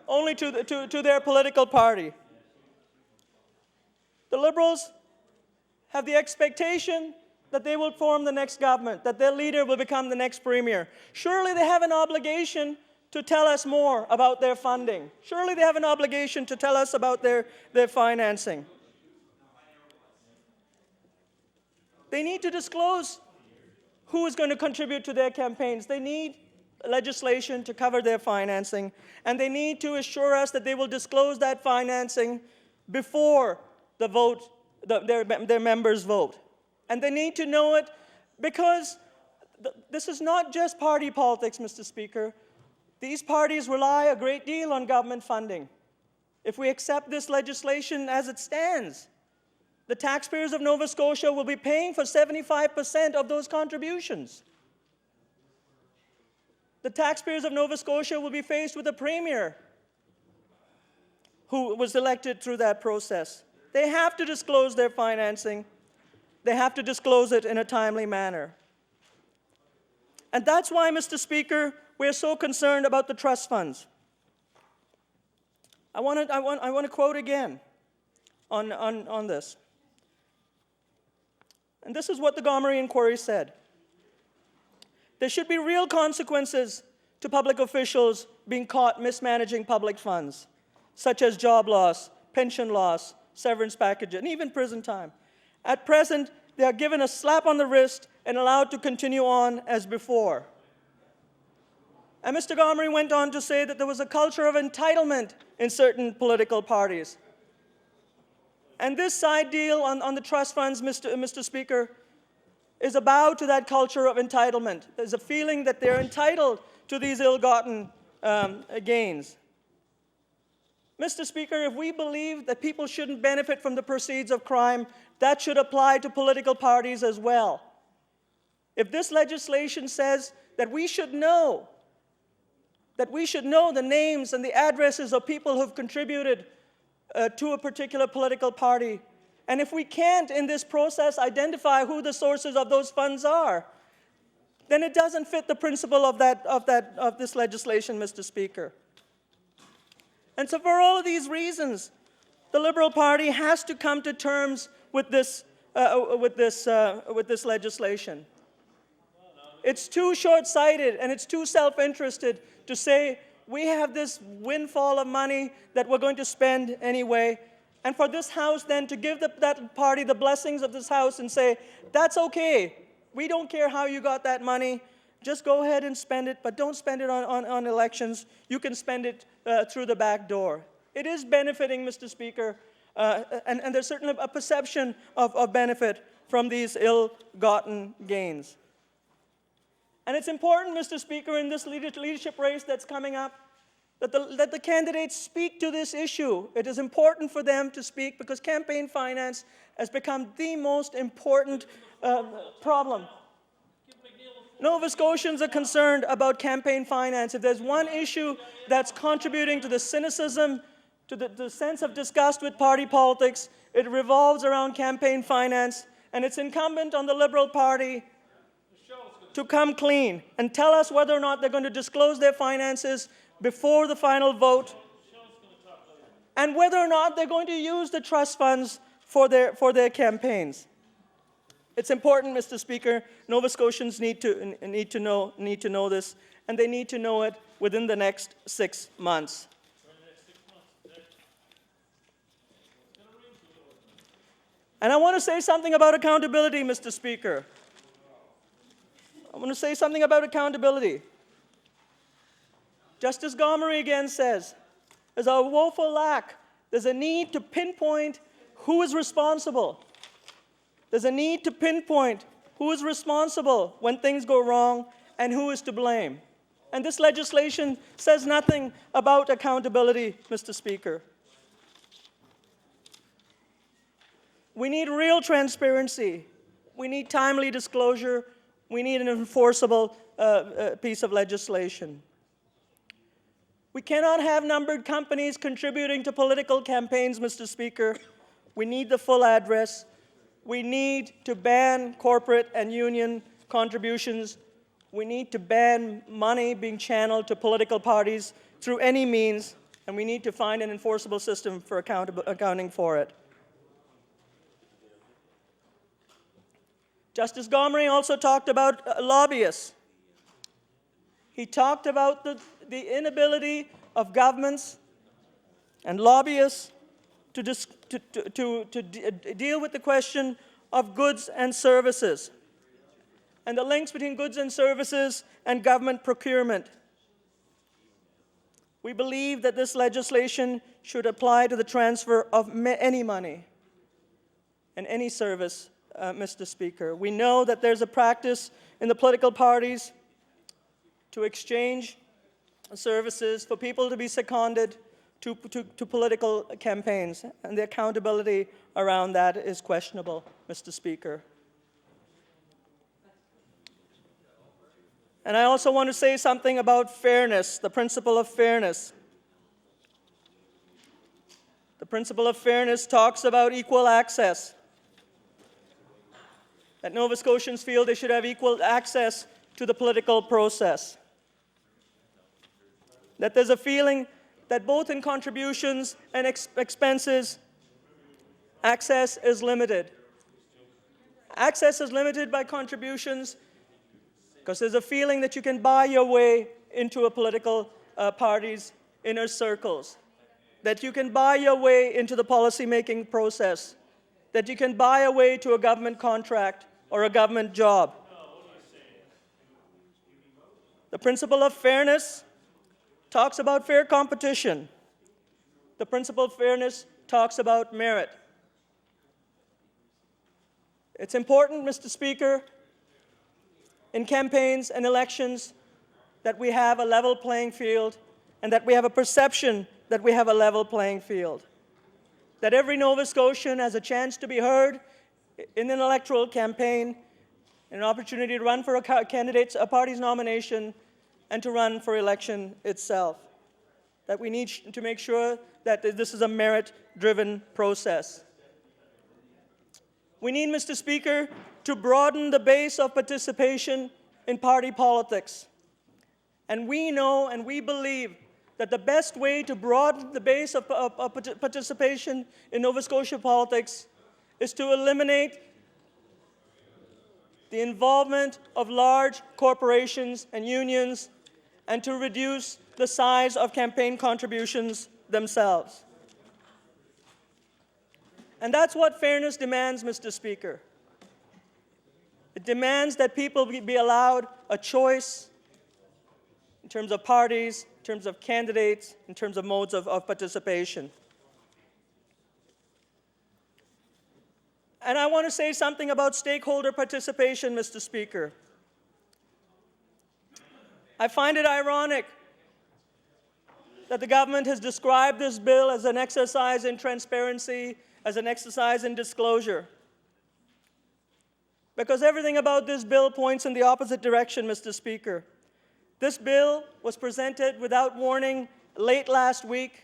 only to their political party. The Liberals have the expectation that they will form the next government, that their leader will become the next premier. Surely they have an obligation to tell us more about their funding. Surely they have an obligation to tell us about their financing. They need to disclose who is going to contribute to their campaigns. They need legislation to cover their financing, and they need to assure us that they will disclose that financing before the vote, their members vote. And they need to know it because this is not just party politics, Mr. Speaker. These parties rely a great deal on government funding. If we accept this legislation as it stands, the taxpayers of Nova Scotia will be paying for 75% of those contributions. The taxpayers of Nova Scotia will be faced with a premier who was elected through that process. They have to disclose their financing. They have to disclose it in a timely manner. And that's why, Mr. Speaker, we're so concerned about the trust funds. I want to quote again on this. And this is what the Gomery inquiry said. There should be real consequences to public officials being caught mismanaging public funds, such as job loss, pension loss, severance packages, and even prison time. At present, they are given a slap on the wrist and allowed to continue on as before. And Mr. Gomery went on to say that there was a culture of entitlement in certain political parties. And this side deal on the trust funds, Mr. Speaker, is a bow to that culture of entitlement. There's a feeling that they're entitled to these ill-gotten gains. Mr. Speaker, if we believe that people shouldn't benefit from the proceeds of crime, that should apply to political parties as well. If this legislation says that we should know the names and the addresses of people who've contributed to a particular political party, and if we can't in this process identify who the sources of those funds are, then it doesn't fit the principle of this legislation, Mr. Speaker. And so for all of these reasons, the Liberal Party has to come to terms with this legislation. It's too short-sighted and it's too self-interested to say we have this windfall of money that we're going to spend anyway, and for this House then to give that party the blessings of this House and say, that's okay, we don't care how you got that money, just go ahead and spend it, but don't spend it on elections. You can spend it through the back door. It is benefiting, Mr. Speaker, and there's certainly a perception of benefit from these ill-gotten gains. And it's important, Mr. Speaker, in this leadership race that's coming up, that the candidates speak to this issue. It is important for them to speak because campaign finance has become the most important problem. Nova Scotians are concerned about campaign finance. If there's one issue that's contributing to the cynicism, to the sense of disgust with party politics, it revolves around campaign finance, and it's incumbent on the Liberal Party to come clean and tell us whether or not they're going to disclose their finances before the final vote, and whether or not they're going to use the trust funds for their campaigns. It's important, Mr. Speaker. Nova Scotians need to know this, and they need to know it within the next 6 months. And I want to say something about accountability, Mr. Speaker. I want to say something about accountability. Justice Gomery again says, there's a woeful lack. There's a need to pinpoint who is responsible. There's a need to pinpoint who is responsible when things go wrong and who is to blame. And this legislation says nothing about accountability, Mr. Speaker. We need real transparency. We need timely disclosure. We need an enforceable piece of legislation. We cannot have numbered companies contributing to political campaigns, Mr. Speaker. We need the full address. We need to ban corporate and union contributions. We need to ban money being channeled to political parties through any means, and we need to find an enforceable system for accounting for it. Justice Gomery also talked about lobbyists. He talked about the inability of governments and lobbyists to deal with the question of goods and services and the links between goods and services and government procurement. We believe that this legislation should apply to the transfer of any money and any service, Mr. Speaker. We know that there's a practice in the political parties to exchange services for people to be seconded to political campaigns, and the accountability around that is questionable, Mr. Speaker. And I also want to say something about fairness, the principle of fairness. The principle of fairness talks about equal access. That Nova Scotians feel they should have equal access to the political process. That there's a feeling that both in contributions and expenses, access is limited. Access is limited by contributions because there's a feeling that you can buy your way into a political party's inner circles, that you can buy your way into the policy-making process, that you can buy a way to a government contract or a government job. The principle of fairness talks about fair competition. The principle of fairness talks about merit. It's important, Mr. Speaker, in campaigns and elections that we have a level playing field and that we have a perception that we have a level playing field. That every Nova Scotian has a chance to be heard in an electoral campaign, an opportunity to run for a party's nomination, and to run for election itself. That we need to make sure that this is a merit-driven process. We need, Mr. Speaker, to broaden the base of participation in party politics. And we know and we believe that the best way to broaden the base of participation in Nova Scotia politics is to eliminate the involvement of large corporations and unions and to reduce the size of campaign contributions themselves. And that's what fairness demands, Mr. Speaker. It demands that people be allowed a choice in terms of parties, in terms of candidates, in terms of modes of participation. And I want to say something about stakeholder participation, Mr. Speaker. I find it ironic that the government has described this bill as an exercise in transparency, as an exercise in disclosure. Because everything about this bill points in the opposite direction, Mr. Speaker. This bill was presented without warning late last week,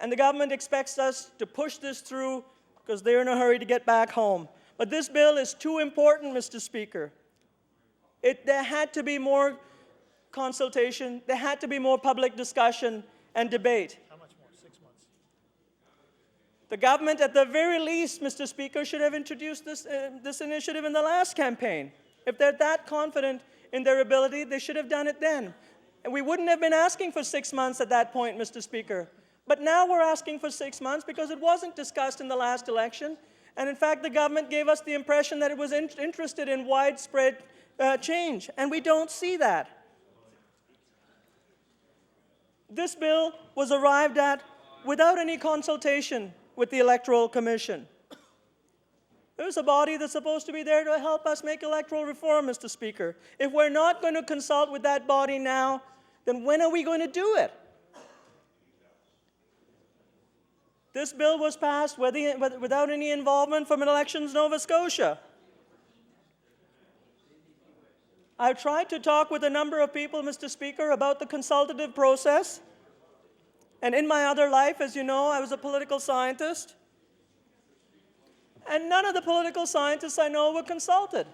and the government expects us to push this through because they're in a hurry to get back home. But this bill is too important, Mr. Speaker. There had to be more consultation, there had to be more public discussion and debate. How much more? 6 months. The government, at the very least, Mr. Speaker, should have introduced this initiative in the last campaign. If they're that confident in their ability, they should have done it then. And we wouldn't have been asking for 6 months at that point, Mr. Speaker. But now we're asking for 6 months because it wasn't discussed in the last election. And in fact, the government gave us the impression that it was interested in widespread change. And we don't see that. This bill was arrived at without any consultation with the Electoral Commission. There's a body that's supposed to be there to help us make electoral reform, Mr. Speaker. If we're not going to consult with that body now, then when are we going to do it? This bill was passed without any involvement from Elections Nova Scotia. I've tried to talk with a number of people, Mr. Speaker, about the consultative process. And in my other life, as you know, I was a political scientist. And none of the political scientists I know were consulted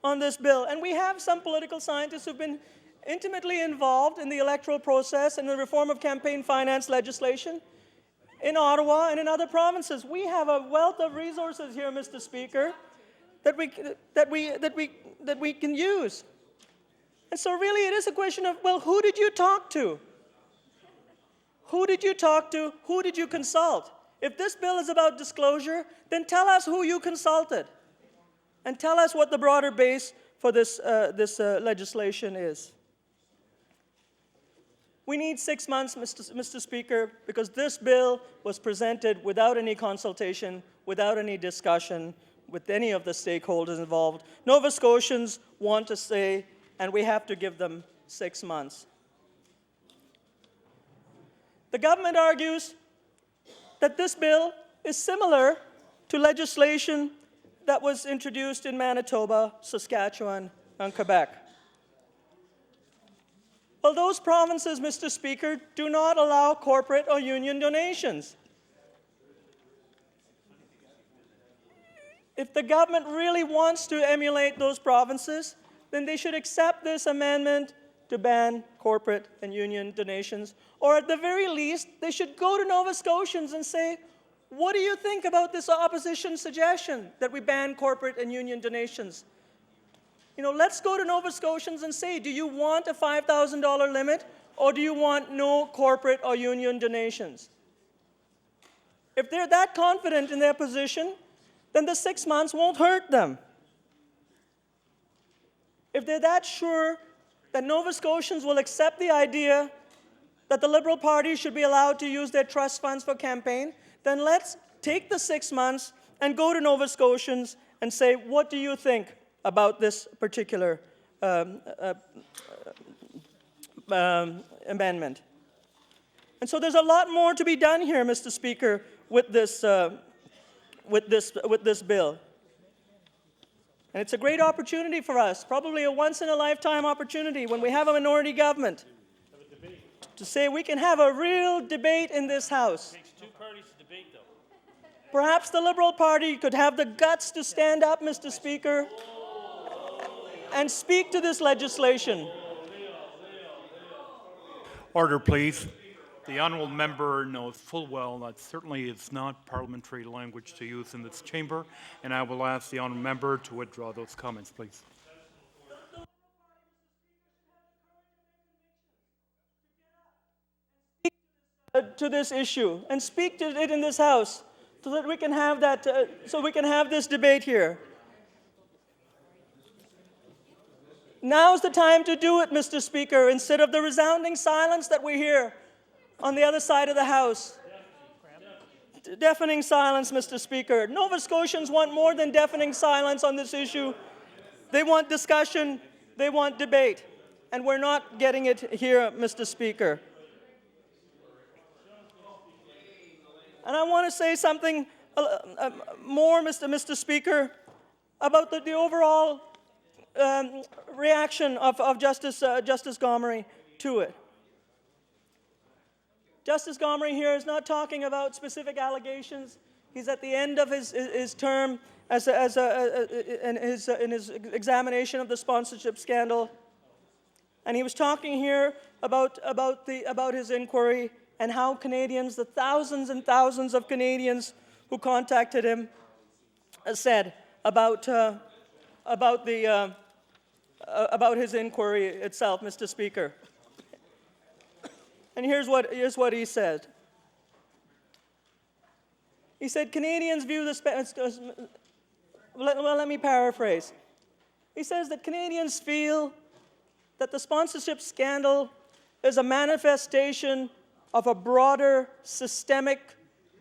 on this bill. And we have some political scientists who've been intimately involved in the electoral process and the reform of campaign finance legislation in Ottawa and in other provinces. We have a wealth of resources here, Mr. Speaker, that we can use. And so really it is a question of, well, who did you talk to? Who did you talk to? Who did you consult? If this bill is about disclosure, then tell us who you consulted. And tell us what the broader base for this legislation is. We need 6 months, Mr. Speaker, because this bill was presented without any consultation, without any discussion with any of the stakeholders involved. Nova Scotians want to say, and we have to give them 6 months. The government argues that this bill is similar to legislation that was introduced in Manitoba, Saskatchewan, and Quebec. Well, those provinces, Mr. Speaker, do not allow corporate or union donations. If the government really wants to emulate those provinces, then they should accept this amendment to ban corporate and union donations, or at the very least, they should go to Nova Scotians and say, what do you think about this opposition suggestion that we ban corporate and union donations? You know, let's go to Nova Scotians and say, do you want a $5,000 limit, or do you want no corporate or union donations? If they're that confident in their position, then the 6 months won't hurt them. If they're that sure that Nova Scotians will accept the idea that the Liberal Party should be allowed to use their trust funds for campaign, then let's take the 6 months and go to Nova Scotians and say, what do you think about this particular amendment? And so there's a lot more to be done here, Mr. Speaker, with this bill. And it's a great opportunity for us, probably a once-in-a-lifetime opportunity when we have a minority government to say we can have a real debate in this House. It takes two parties to debate, though. Perhaps the Liberal Party could have the guts to stand up, Mr. Speaker, and speak to this legislation. Order, please. The honourable member knows full well that certainly it's not parliamentary language to use in this chamber, and I will ask the honourable member to withdraw those comments, please. To this issue and speak to it in this House, so that we can have that. So we can have this debate here. Now's the time to do it, Mr. Speaker, instead of the resounding silence that we hear on the other side of the House. Deafening silence, Mr. Speaker. Nova Scotians want more than deafening silence on this issue. They want discussion, they want debate, and we're not getting it here, Mr. Speaker. And I want to say something more, Mr. Speaker, about the overall reaction of Justice Gomery to it. Justice Gomery here is not talking about specific allegations. He's at the end of his term in his examination of the sponsorship scandal, and he was talking here about his inquiry and how Canadians, the thousands and thousands of Canadians who contacted him, said about his inquiry itself, Mr. Speaker. And here's what he said. He said, Canadians view the... let me paraphrase. He says that Canadians feel that the sponsorship scandal is a manifestation of a broader systemic,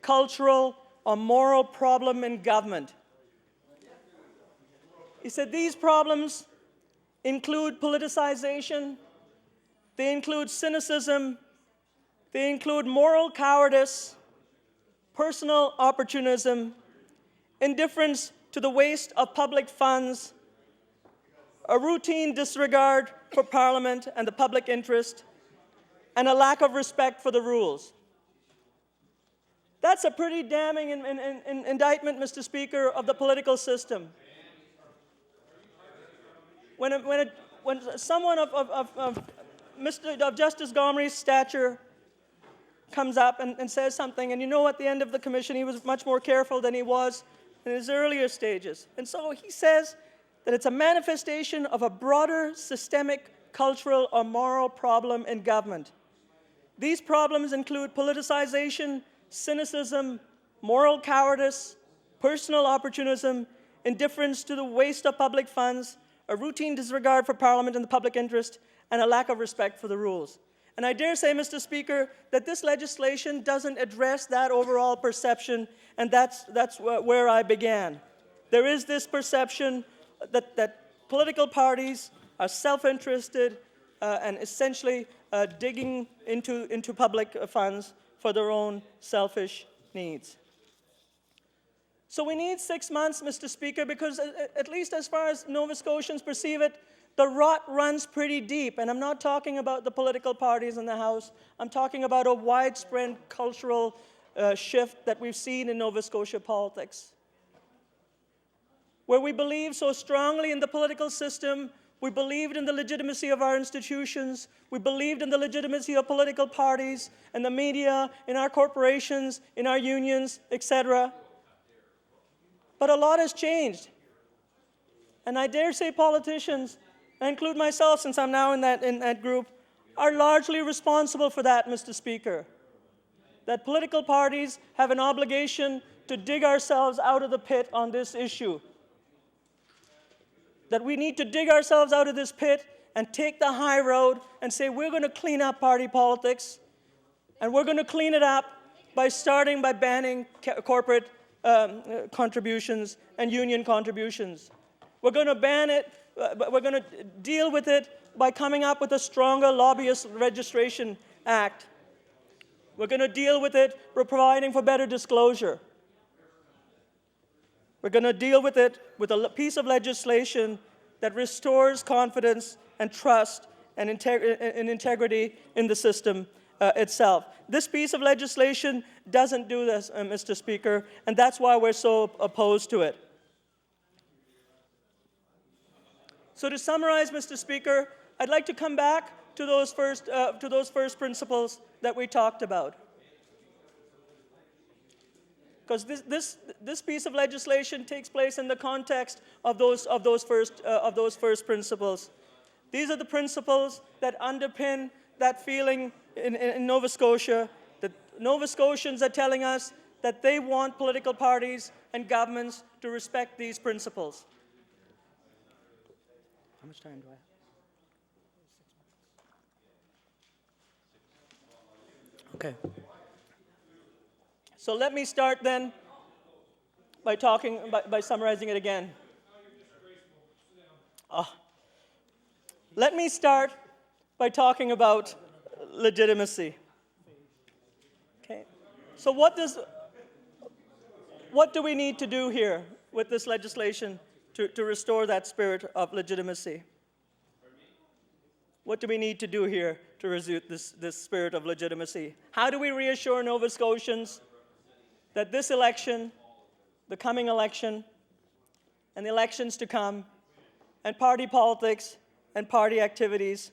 cultural, or moral problem in government. He said these problems include politicization, they include cynicism, they include moral cowardice, personal opportunism, indifference to the waste of public funds, a routine disregard for Parliament and the public interest, and a lack of respect for the rules. That's a pretty damning indictment, Mr. Speaker, of the political system. When someone of Justice Gomery's stature comes up and says something, and you know at the end of the commission he was much more careful than he was in his earlier stages. And so he says that it's a manifestation of a broader systemic, cultural, or moral problem in government. These problems include politicization, cynicism, moral cowardice, personal opportunism, indifference to the waste of public funds, a routine disregard for Parliament and the public interest, and a lack of respect for the rules. And I dare say, Mr. Speaker, that this legislation doesn't address that overall perception, and that's where I began. There is this perception that political parties are self-interested and essentially digging into public funds for their own selfish needs. So we need 6 months, Mr. Speaker, because at least as far as Nova Scotians perceive it, the rot runs pretty deep. And I'm not talking about the political parties in the House. I'm talking about a widespread cultural shift that we've seen in Nova Scotia politics, where we believe so strongly in the political system. We believed in the legitimacy of our institutions. We believed in the legitimacy of political parties and the media, in our corporations, in our unions, etc. But a lot has changed. And I dare say politicians, I include myself since I'm now in that group, are largely responsible for that, Mr. Speaker. That political parties have an obligation to dig ourselves out of the pit on this issue. That we need to dig ourselves out of this pit and take the high road and say we're going to clean up party politics, and we're going to clean it up by starting by banning corporate contributions and union contributions. We're going to ban it, we're going to deal with it by coming up with a stronger lobbyist registration act. We're going to deal with it by providing for better disclosure. We're going to deal with it with a piece of legislation that restores confidence and trust and integrity in the system itself. This piece of legislation doesn't do this, Mr. Speaker, and that's why we're so opposed to it. So to summarize, Mr. Speaker, I'd like to come back to those first principles that we talked about. Because this piece of legislation takes place in the context of those first principles. These are the principles that underpin that feeling in Nova Scotia, that Nova Scotians are telling us that they want political parties and governments to respect these principles. How much time do I have? Okay. So let me start then by summarizing it again. Let me start by talking about legitimacy. Okay. So what do we need to do here with this legislation to restore that spirit of legitimacy? What do we need to do here to resume this spirit of legitimacy? How do we reassure Nova Scotians that this election, the coming election, and the elections to come, and party politics and party activities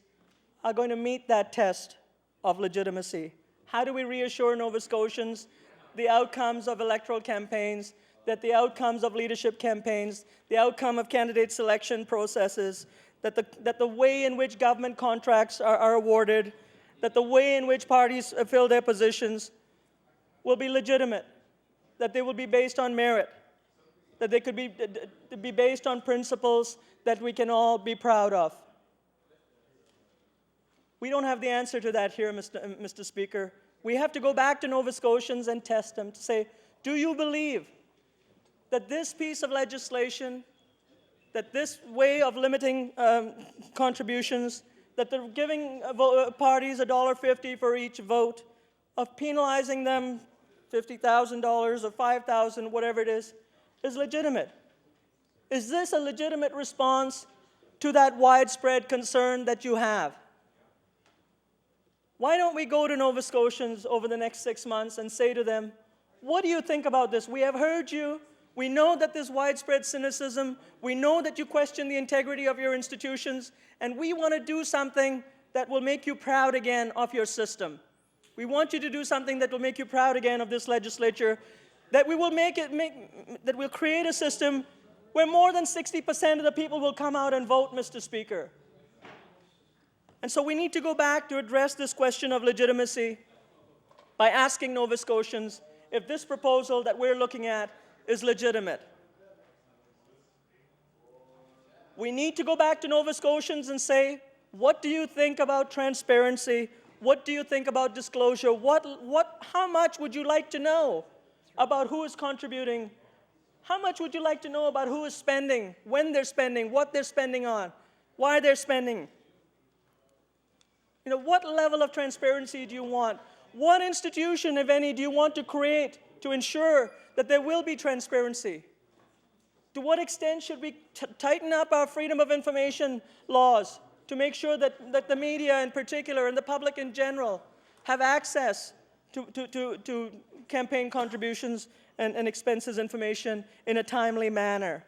are going to meet that test of legitimacy? How do we reassure Nova Scotians the outcomes of electoral campaigns, that the outcomes of leadership campaigns, the outcome of candidate selection processes, that the way in which government contracts are awarded, that the way in which parties fill their positions will be legitimate, that they will be based on merit, that they could be based on principles that we can all be proud of. We don't have the answer to that here, Mr. Speaker. We have to go back to Nova Scotians and test them to say, do you believe that this piece of legislation, that this way of limiting contributions, that they're giving parties $1.50 for each vote, of penalizing them $50,000 or $5,000, whatever it is legitimate? Is this a legitimate response to that widespread concern that you have? Why don't we go to Nova Scotians over the next 6 months and say to them, What do you think about this? We have heard you. We know that there's widespread cynicism. We know that you question the integrity of your institutions, and we want to do something that will make you proud again of your system. We want you to do something that will make you proud again of this legislature, that we will that will create a system where more than 60% of the people will come out and vote, Mr. Speaker. And so we need to go back to address this question of legitimacy by asking Nova Scotians if this proposal that we're looking at is legitimate. We need to go back to Nova Scotians and say, what do you think about transparency? What do you think about disclosure? How much would you like to know about who is contributing? How much would you like to know about who is spending, when they're spending, what they're spending on, why they're spending? You know, what level of transparency do you want? What institution, if any, do you want to create to ensure that there will be transparency? To what extent should we tighten up our freedom of information laws to make sure that the media in particular and the public in general have access to campaign contributions and expenses information in a timely manner?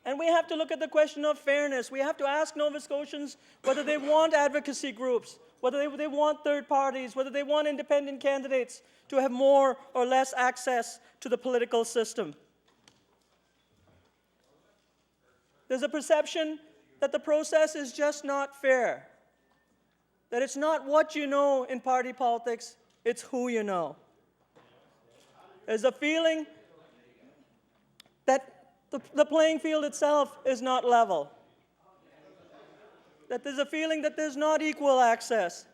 And we have to look at the question of fairness. We have to ask Nova Scotians whether they want advocacy groups, whether they want third parties, whether they want independent candidates to have more or less access to the political system. There's a perception that the process is just not fair, that it's not what you know in party politics, it's who you know. There's a feeling that the playing field itself is not level, that there's a feeling that there's not equal access.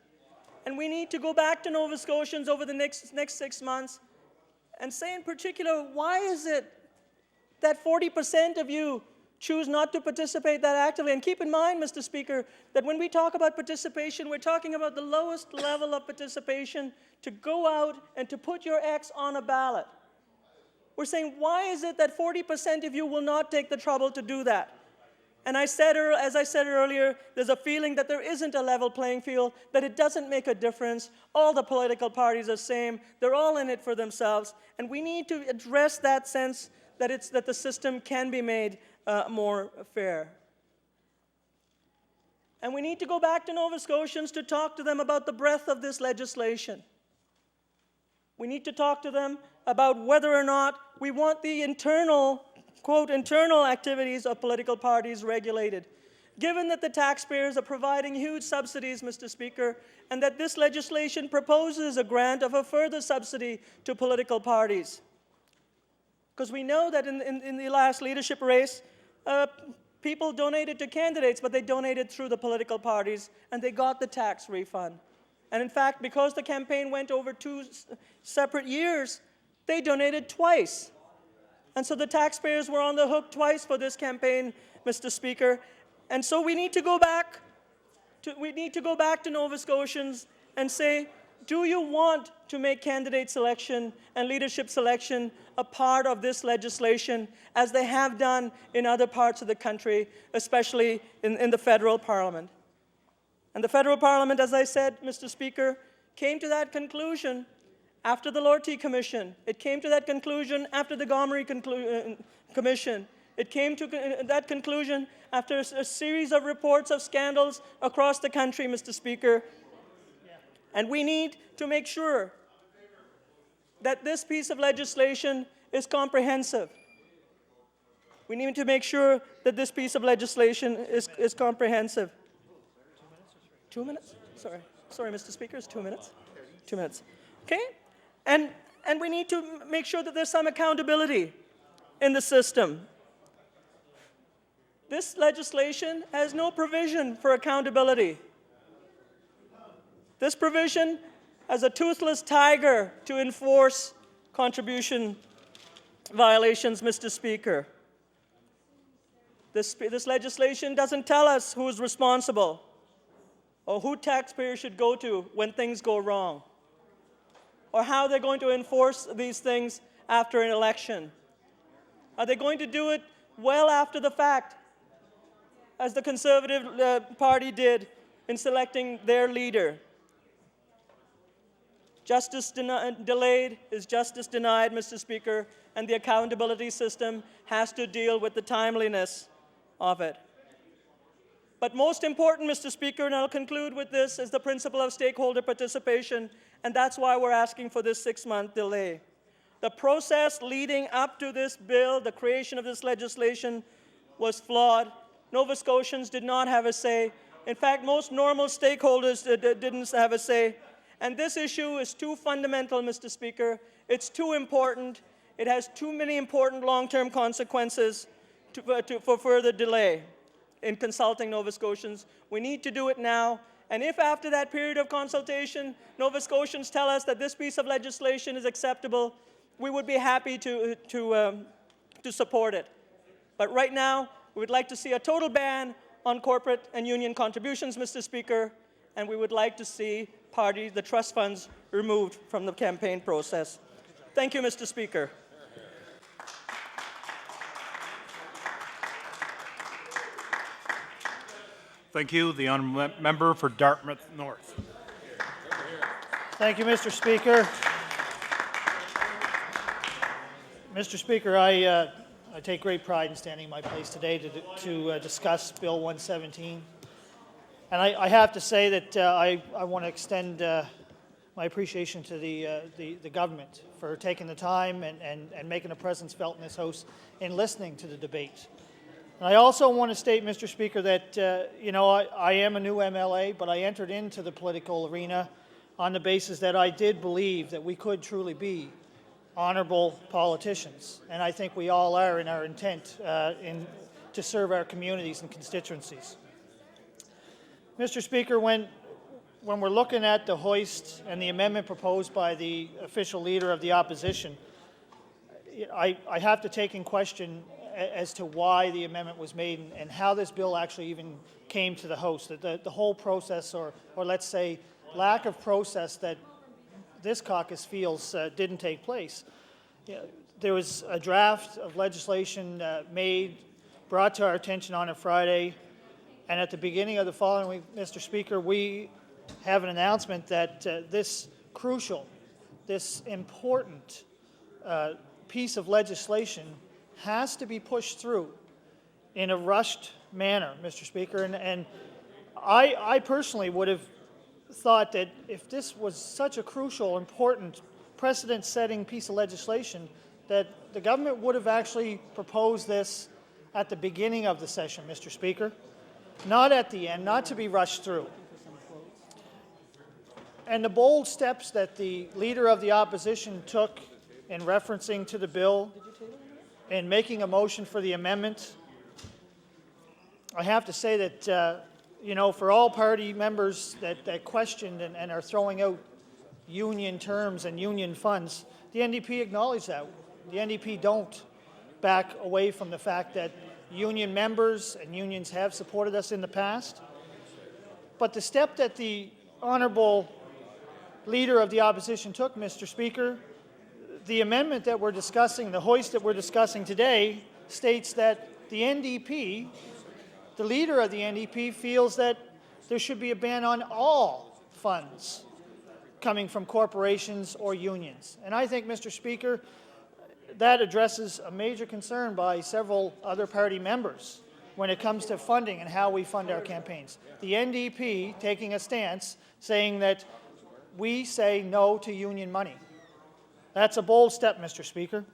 And we need to go back to Nova Scotians over the next 6 months and say in particular, why is it that 40% of you choose not to participate that actively? And keep in mind, Mr. Speaker, that when we talk about participation, we're talking about the lowest level of participation to go out and to put your ex on a ballot. We're saying, why is it that 40% of you will not take the trouble to do that? And as I said earlier, there's a feeling that there isn't a level playing field, that it doesn't make a difference. All the political parties are the same. They're all in it for themselves. And we need to address that sense that the system can be made more fair. And we need to go back to Nova Scotians to talk to them about the breadth of this legislation. We need to talk to them about whether or not we want the internal, quote, internal activities of political parties regulated. Given that the taxpayers are providing huge subsidies, Mr. Speaker, and that this legislation proposes a grant of a further subsidy to political parties. Because we know that in the last leadership race, people donated to candidates, but they donated through the political parties, and they got the tax refund. And in fact, because the campaign went over 2 separate years, they donated twice. And so the taxpayers were on the hook twice for this campaign, Mr. Speaker. And so we need to go back to Nova Scotians and say, do you want to make candidate selection and leadership selection a part of this legislation, as they have done in other parts of the country, especially in the federal parliament? And the federal parliament, as I said, Mr. Speaker, came to that conclusion after the Lortie Commission. It came to that conclusion after the Gomery Commission. It came to that conclusion after a series of reports of scandals across the country, Mr. Speaker. And we need to make sure that this piece of legislation is comprehensive. We need to make sure that this piece of legislation is comprehensive. 2 minutes? Sorry, Mr. Speaker, it's 2 minutes. 2 minutes. Okay? And we need to make sure that there's some accountability in the system. This legislation has no provision for accountability. This provision has a toothless tiger to enforce contribution violations, Mr. Speaker. This legislation doesn't tell us who is responsible or who taxpayers should go to when things go wrong, or how they're going to enforce these things after an election. Are they going to do it well after the fact, as the Conservative Party did in selecting their leader? Justice delayed is justice denied, Mr. Speaker, and the accountability system has to deal with the timeliness of it. But most important, Mr. Speaker, and I'll conclude with this, is the principle of stakeholder participation, and that's why we're asking for this 6-month delay. The process leading up to this bill, the creation of this legislation, was flawed. Nova Scotians did not have a say. In fact, most normal stakeholders didn't have a say. And this issue is too fundamental, Mr. Speaker. It's too important. It has too many important long-term consequences for further delay in consulting Nova Scotians. We need to do it now. And if after that period of consultation, Nova Scotians tell us that this piece of legislation is acceptable, we would be happy to support it. But right now, we would like to see a total ban on corporate and union contributions, Mr. Speaker, and we would like to see the trust funds removed from the campaign process. Thank you, Mr. Speaker. Thank you. The honourable member for Dartmouth North. Thank you, Mr. Speaker. Mr. Speaker, I take great pride in standing in my place today to discuss Bill 117. And I have to say that I want to extend my appreciation to the government for taking the time and making a presence felt in this House in listening to the debate. And I also want to state, Mr. Speaker, that I am a new MLA, but I entered into the political arena on the basis that I did believe that we could truly be honourable politicians, and I think we all are in our intent to serve our communities and constituencies. Mr. Speaker, when we're looking at the hoist and the amendment proposed by the official leader of the opposition, I have to take in question as to why the amendment was made and how this bill actually even came to the House. The whole process, or let's say lack of process that this caucus feels didn't take place. There was a draft of legislation brought to our attention on a Friday, and at the beginning of the following week, Mr. Speaker, we have an announcement that this crucial, this important piece of legislation has to be pushed through in a rushed manner, Mr. Speaker, and I personally would have thought that if this was such a crucial, important, precedent-setting piece of legislation, that the government would have actually proposed this at the beginning of the session, Mr. Speaker, not at the end, not to be rushed through. And the bold steps that the Leader of the Opposition took in referencing to the bill and making a motion for the amendment, I have to say that for all party members that questioned and are throwing out union terms and union funds, the NDP acknowledge that. The NDP don't back away from the fact that union members and unions have supported us in the past. But the step that the Honourable Leader of the Opposition took, Mr. Speaker, the amendment that we're discussing, the hoist that we're discussing today, states that the NDP, the Leader of the NDP, feels that there should be a ban on all funds coming from corporations or unions. And I think, Mr. Speaker, that addresses a major concern by several other party members when it comes to funding and how we fund our campaigns. The NDP taking a stance saying that we say no to union money. That's a bold step, Mr. Speaker.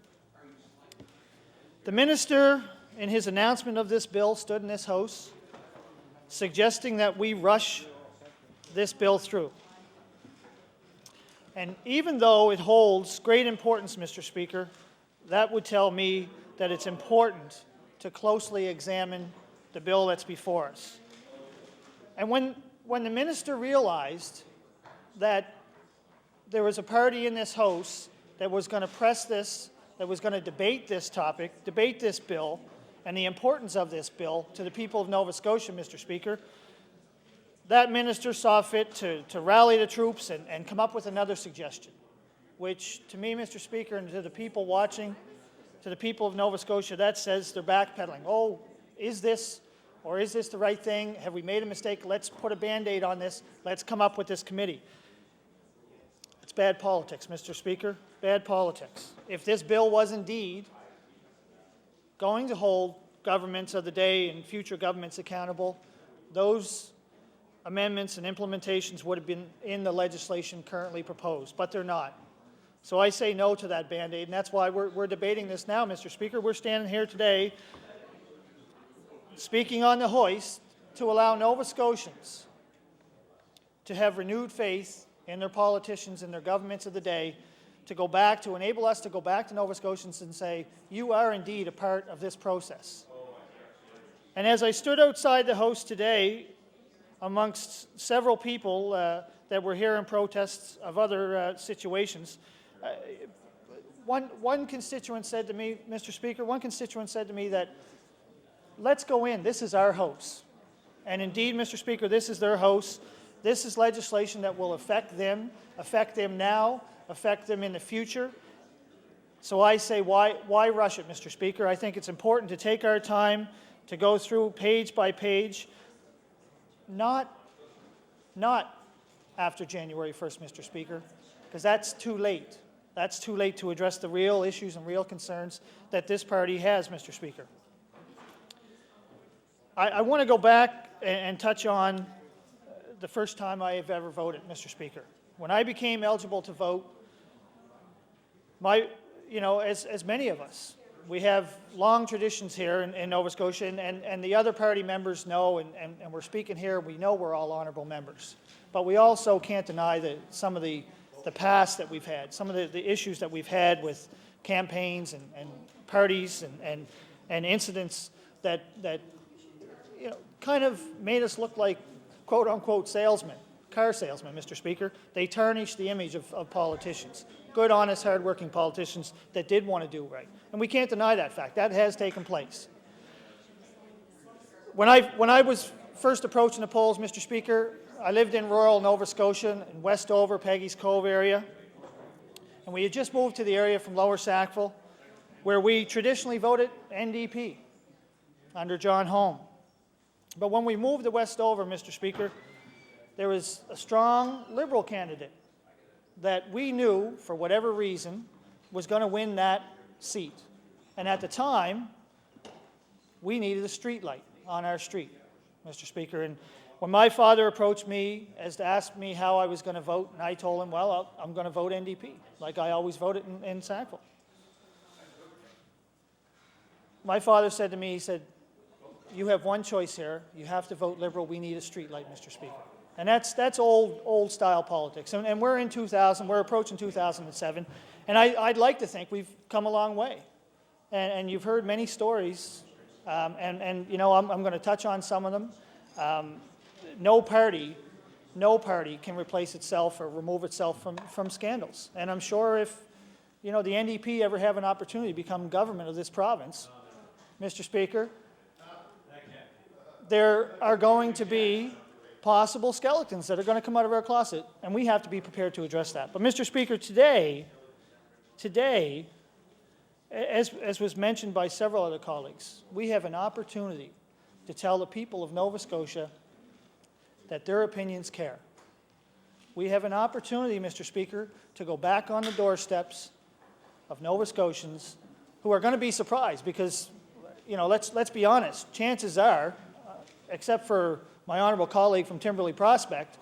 The minister, in his announcement of this bill, stood in this House suggesting that we rush this bill through. And even though it holds great importance, Mr. Speaker, that would tell me that it's important to closely examine the bill that's before us. And when the minister realized that there was a party in this House that was going to press this, that was going to debate this topic, debate this bill, and the importance of this bill to the people of Nova Scotia, Mr. Speaker, that minister saw fit to rally the troops and come up with another suggestion, which to me, Mr. Speaker, and to the people watching, to the people of Nova Scotia, that says they're backpedaling. Oh, is this the right thing? Have we made a mistake? Let's put a Band-Aid on this. Let's come up with this committee. It's bad politics, Mr. Speaker, bad politics. If this bill was indeed going to hold governments of the day and future governments accountable, those amendments and implementations would have been in the legislation currently proposed, but they're not. So I say no to that Band-Aid, and that's why we're debating this now, Mr. Speaker. We're standing here today speaking on the hoist to allow Nova Scotians to have renewed faith in their politicians and their governments of the day, to enable us to go back to Nova Scotians and say, you are indeed a part of this process. And as I stood outside the House today, amongst several people that were here in protests of other situations, one constituent said to me, Mr. Speaker, that let's go in, this is our House. And indeed, Mr. Speaker, this is their House. This is legislation that will affect them now, affect them in the future. So I say, why rush it, Mr. Speaker? I think it's important to take our time to go through page by page, not after January 1st, Mr. Speaker, because that's too late. That's too late to address the real issues and real concerns that this party has, Mr. Speaker. I want to go back and touch on the first time I have ever voted, Mr. Speaker. When I became eligible to vote, as many of us, we have long traditions here in Nova Scotia, and the other party members know, and we're speaking here, we know we're all honourable members. But we also can't deny some of the past that we've had, some of the issues that we've had with campaigns and parties and incidents that kind of made us look like quote-unquote salesmen, car salesmen, Mr. Speaker. They tarnished the image of politicians, good, honest, hard-working politicians that did want to do right. And we can't deny that fact. That has taken place. When I was first approaching the polls, Mr. Speaker, I lived in rural Nova Scotia, in Westover, Peggy's Cove area, and we had just moved to the area from Lower Sackville, where we traditionally voted NDP under John Home. But when we moved to Westover, Mr. Speaker, there was a strong Liberal candidate that we knew, for whatever reason, was going to win that seat. And at the time, we needed a street light on our street, Mr. Speaker. And when my father approached me as to ask me how I was going to vote, and I told him, well, I'm going to vote NDP, like I always voted in Sackville. My father said to me, he said, you have one choice here. You have to vote Liberal. We need a street light, Mr. Speaker. And that's old style politics. And we're in 2000, we're approaching 2007. And I'd like to think we've come a long way. And you've heard many stories. I'm going to touch on some of them. No party can replace itself or remove itself from scandals. And I'm sure if, the NDP ever have an opportunity to become government of this province, Mr. Speaker, there are going to be possible skeletons that are going to come out of our closet, and we have to be prepared to address that. But, Mr. Speaker, today, as was mentioned by several other colleagues, we have an opportunity to tell the people of Nova Scotia that their opinions care. We have an opportunity, Mr. Speaker, to go back on the doorsteps of Nova Scotians who are going to be surprised because, let's be honest, chances are, except for my honourable colleague from Timberley Prospect,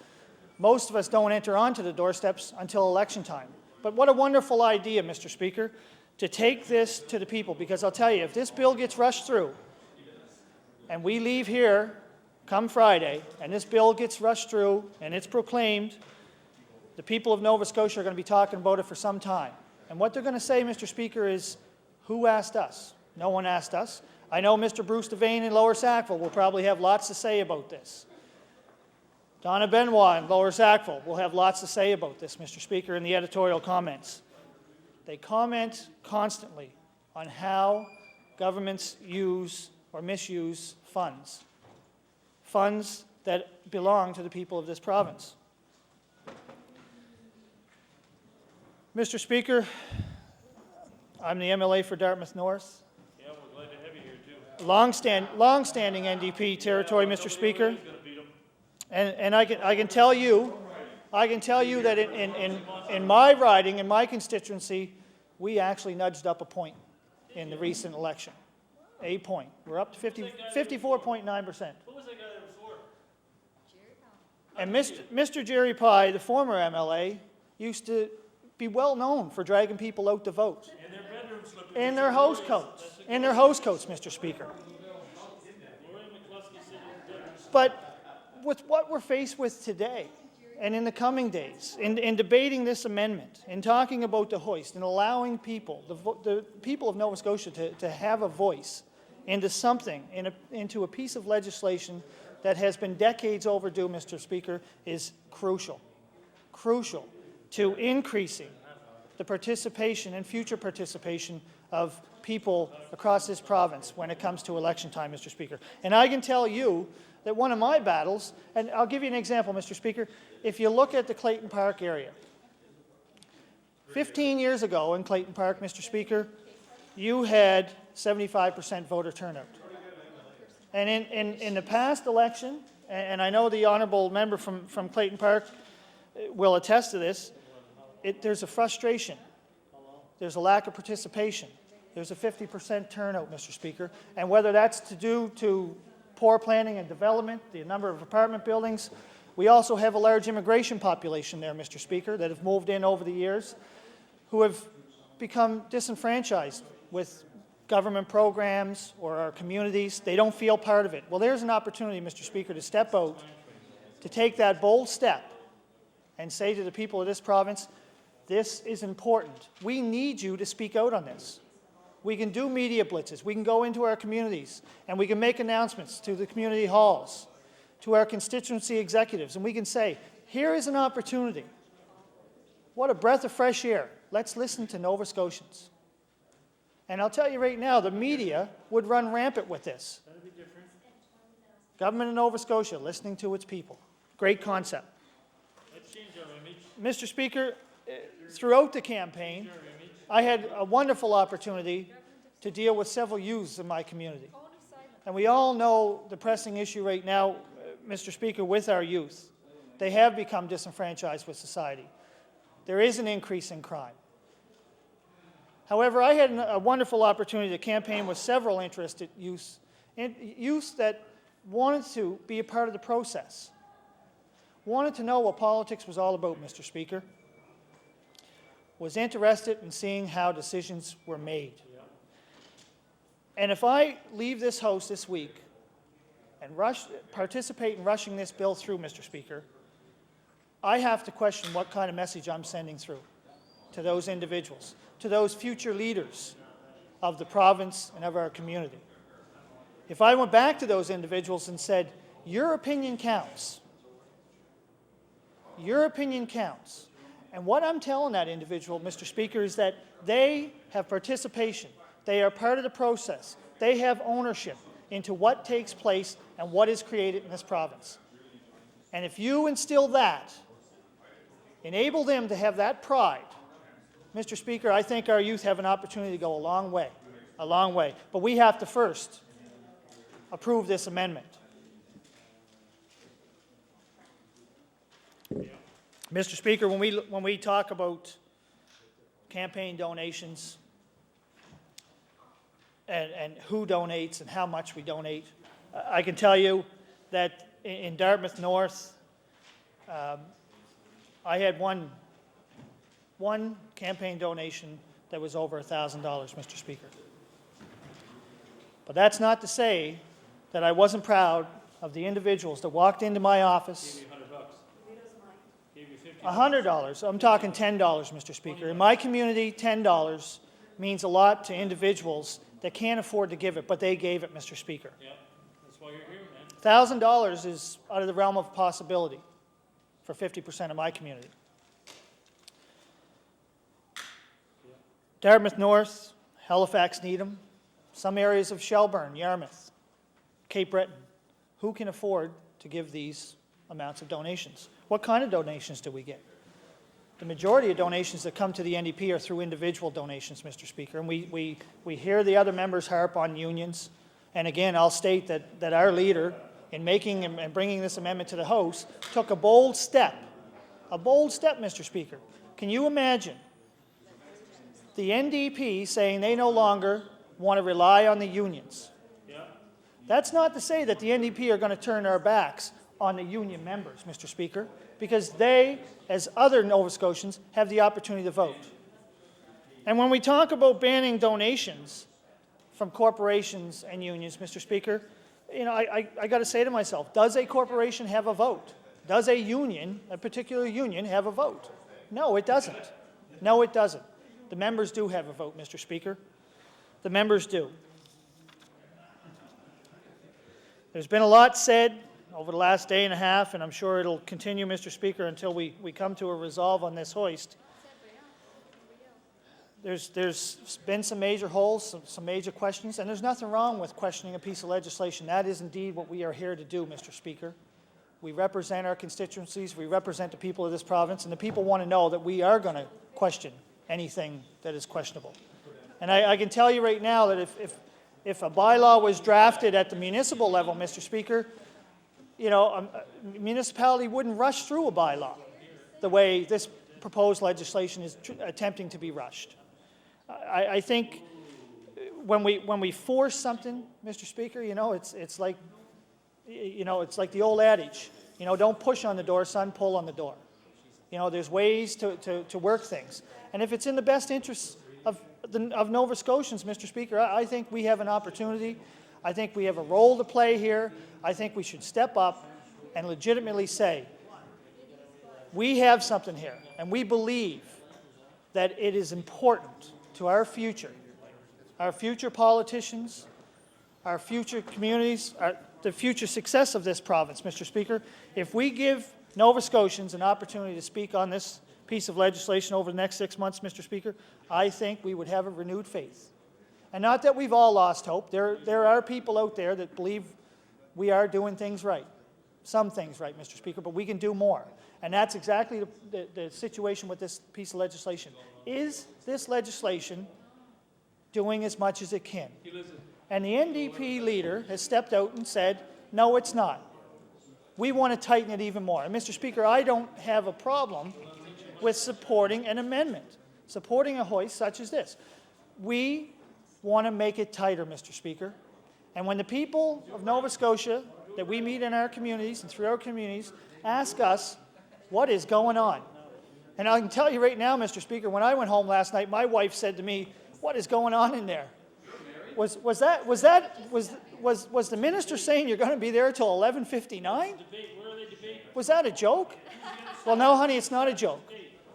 most of us don't enter onto the doorsteps until election time. But what a wonderful idea, Mr. Speaker, to take this to the people, because I'll tell you, if this bill gets rushed through and we leave here come Friday and this bill gets rushed through and it's proclaimed, the people of Nova Scotia are going to be talking about it for some time. And what they're going to say, Mr. Speaker, is, who asked us? No one asked us. I know Mr. Bruce Devane in Lower Sackville will probably have lots to say about this. Donna Benoit in Lower Sackville will have lots to say about this, Mr. Speaker, in the editorial comments. They comment constantly on how governments use or misuse funds that belong to the people of this province. Mr. Speaker, I'm the MLA for Dartmouth North. Yeah, we're glad to have you here, too. Long-standing NDP territory, Mr. Speaker. And I can tell you I can tell you that in my riding, in my constituency, we actually nudged up a point in the recent election. A point. We're up to 54.9%. What was that guy there before? And Mr. Jerry Pye, the former MLA, used to be well known for dragging people out to vote. And their bedroom slippers. In their hose coats. In their hose coats, Mr. Speaker. But with what we're faced with today and in the coming days, in debating this amendment, in talking about the hoist, and allowing people, the people of Nova Scotia to have a voice into something, into a piece of legislation that has been decades overdue, Mr. Speaker, is crucial. Crucial to increasing the participation and future participation of people across this province when it comes to election time, Mr. Speaker. And I can tell you that one of my battles, and I'll give you an example, Mr. Speaker, if you look at the Clayton Park area, 15 years ago in Clayton Park, Mr. Speaker, you had 75% voter turnout. And in the past election, and I know the honourable member from Clayton Park will attest to this, there's a frustration. There's a lack of participation. There's a 50% turnout, Mr. Speaker. And whether that's to do to poor planning and development, the number of apartment buildings, we also have a large immigration population there, Mr. Speaker, that have moved in over the years, who have become disenfranchised with government programs or our communities. They don't feel part of it. Well, there's an opportunity, Mr. Speaker, to step out, to take that bold step and say to the people of this province, this is important. We need you to speak out on this. We can do media blitzes. We can go into our communities and we can make announcements to the community halls, to our constituency executives, and we can say, here is an opportunity. What a breath of fresh air. Let's listen to Nova Scotians. And I'll tell you right now, the media would run rampant with this. That'd be different. Government of Nova Scotia listening to its people. Great concept. Let's change our image. Mr. Speaker, throughout the campaign, I had a wonderful opportunity to deal with several youths in my community. And we all know the pressing issue right now, Mr. Speaker, with our youth. They have become disenfranchised with society. There is an increase in crime. However, I had a wonderful opportunity to campaign with several interested youths that wanted to be a part of the process, wanted to know what politics was all about, Mr. Speaker, was interested in seeing how decisions were made. And if I leave this House this week and participate in rushing this bill through, Mr. Speaker, I have to question what kind of message I'm sending through to those individuals, to those future leaders of the province and of our community. If I went back to those individuals and said, your opinion counts, your opinion counts, and what I'm telling that individual, Mr. Speaker, is that they have participation, they are part of the process, they have ownership into what takes place and what is created in this province. And if you instill that, enable them to have that pride, Mr. Speaker, I think our youth have an opportunity to go a long way. But we have to first approve this amendment. Mr. Speaker, when we talk about campaign donations and who donates and how much we donate, I can tell you that in Dartmouth North, I had one campaign donation that was over $1,000, Mr. Speaker. But that's not to say that I wasn't proud of the individuals that walked into my office. $100. I'm talking $10, Mr. Speaker. In my community, $10 means a lot to individuals that can't afford to give it, but they gave it, Mr. Speaker. Yeah, that's why you're here, man. $1,000 is out of the realm of possibility for 50% of my community. Dartmouth North, Halifax Needham, some areas of Shelburne, Yarmouth, Cape Breton. Who can afford to give these amounts of donations? What kind of donations do we get? The majority of donations that come to the NDP are through individual donations, Mr. Speaker, and we hear the other members harp on unions. And again, I'll state that our leader, in making and bringing this amendment to the House, took a bold step A bold step, Mr. Speaker. Can you imagine the NDP saying they no longer want to rely on the unions? That's not to say that the NDP are going to turn their backs on the union members, Mr. Speaker, because they, as other Nova Scotians, have the opportunity to vote. And when we talk about banning donations from corporations and unions, Mr. Speaker, you know, I got to say to myself, does a corporation have a vote? Does a union, a particular union, have a vote? No, it doesn't. No, it doesn't. The members do have a vote, Mr. Speaker. The members do. There's been a lot said over the last day and a half, and I'm sure it'll continue, Mr. Speaker, until we come to a resolve on this hoist. There's been some major holes, some major questions, and there's nothing wrong with questioning a piece of legislation. That is indeed what we are here to do, Mr. Speaker. We represent our constituencies, we represent the people of this province, and the people want to know that we are going to question anything that is questionable. And I can tell you right now that if a bylaw was drafted at the municipal level, Mr. Speaker, you know, a municipality wouldn't rush through a bylaw the way this proposed legislation is attempting to be rushed. I think when we force something, Mr. Speaker, you know, it's like, you know, it's like the old adage, you know, don't push on the door, son, pull on the door. You know, there's ways to work things. And if it's in the best interests of Nova Scotians, Mr. Speaker, I think we have an opportunity. I think we have a role to play here. I think we should step up and legitimately say, we have something here, and we believe that it is important to our future politicians, our future communities, the future success of this province, Mr. Speaker, if we give Nova Scotians an opportunity to speak on this piece of legislation over the next 6 months, Mr. Speaker, I think we would have a renewed faith. And not that we've all lost hope. There are people out there that believe we are doing things right. Some things right, Mr. Speaker, but we can do more. And that's exactly the situation with this piece of legislation. Is this legislation doing as much as it can? And the NDP leader has stepped out and said, no, it's not. We want to tighten it even more. And Mr. Speaker, I don't have a problem with supporting an amendment, supporting a hoist such as this. We want to make it tighter, Mr. Speaker. And when the people of Nova Scotia that we meet in our communities and through our communities ask us what is going on. And I can tell you right now, Mr. Speaker, when I went home last night, my wife said to me, what is going on in there? Was the minister saying you're going to be there till 11:59? Was that a joke? Well, no, honey, it's not a joke.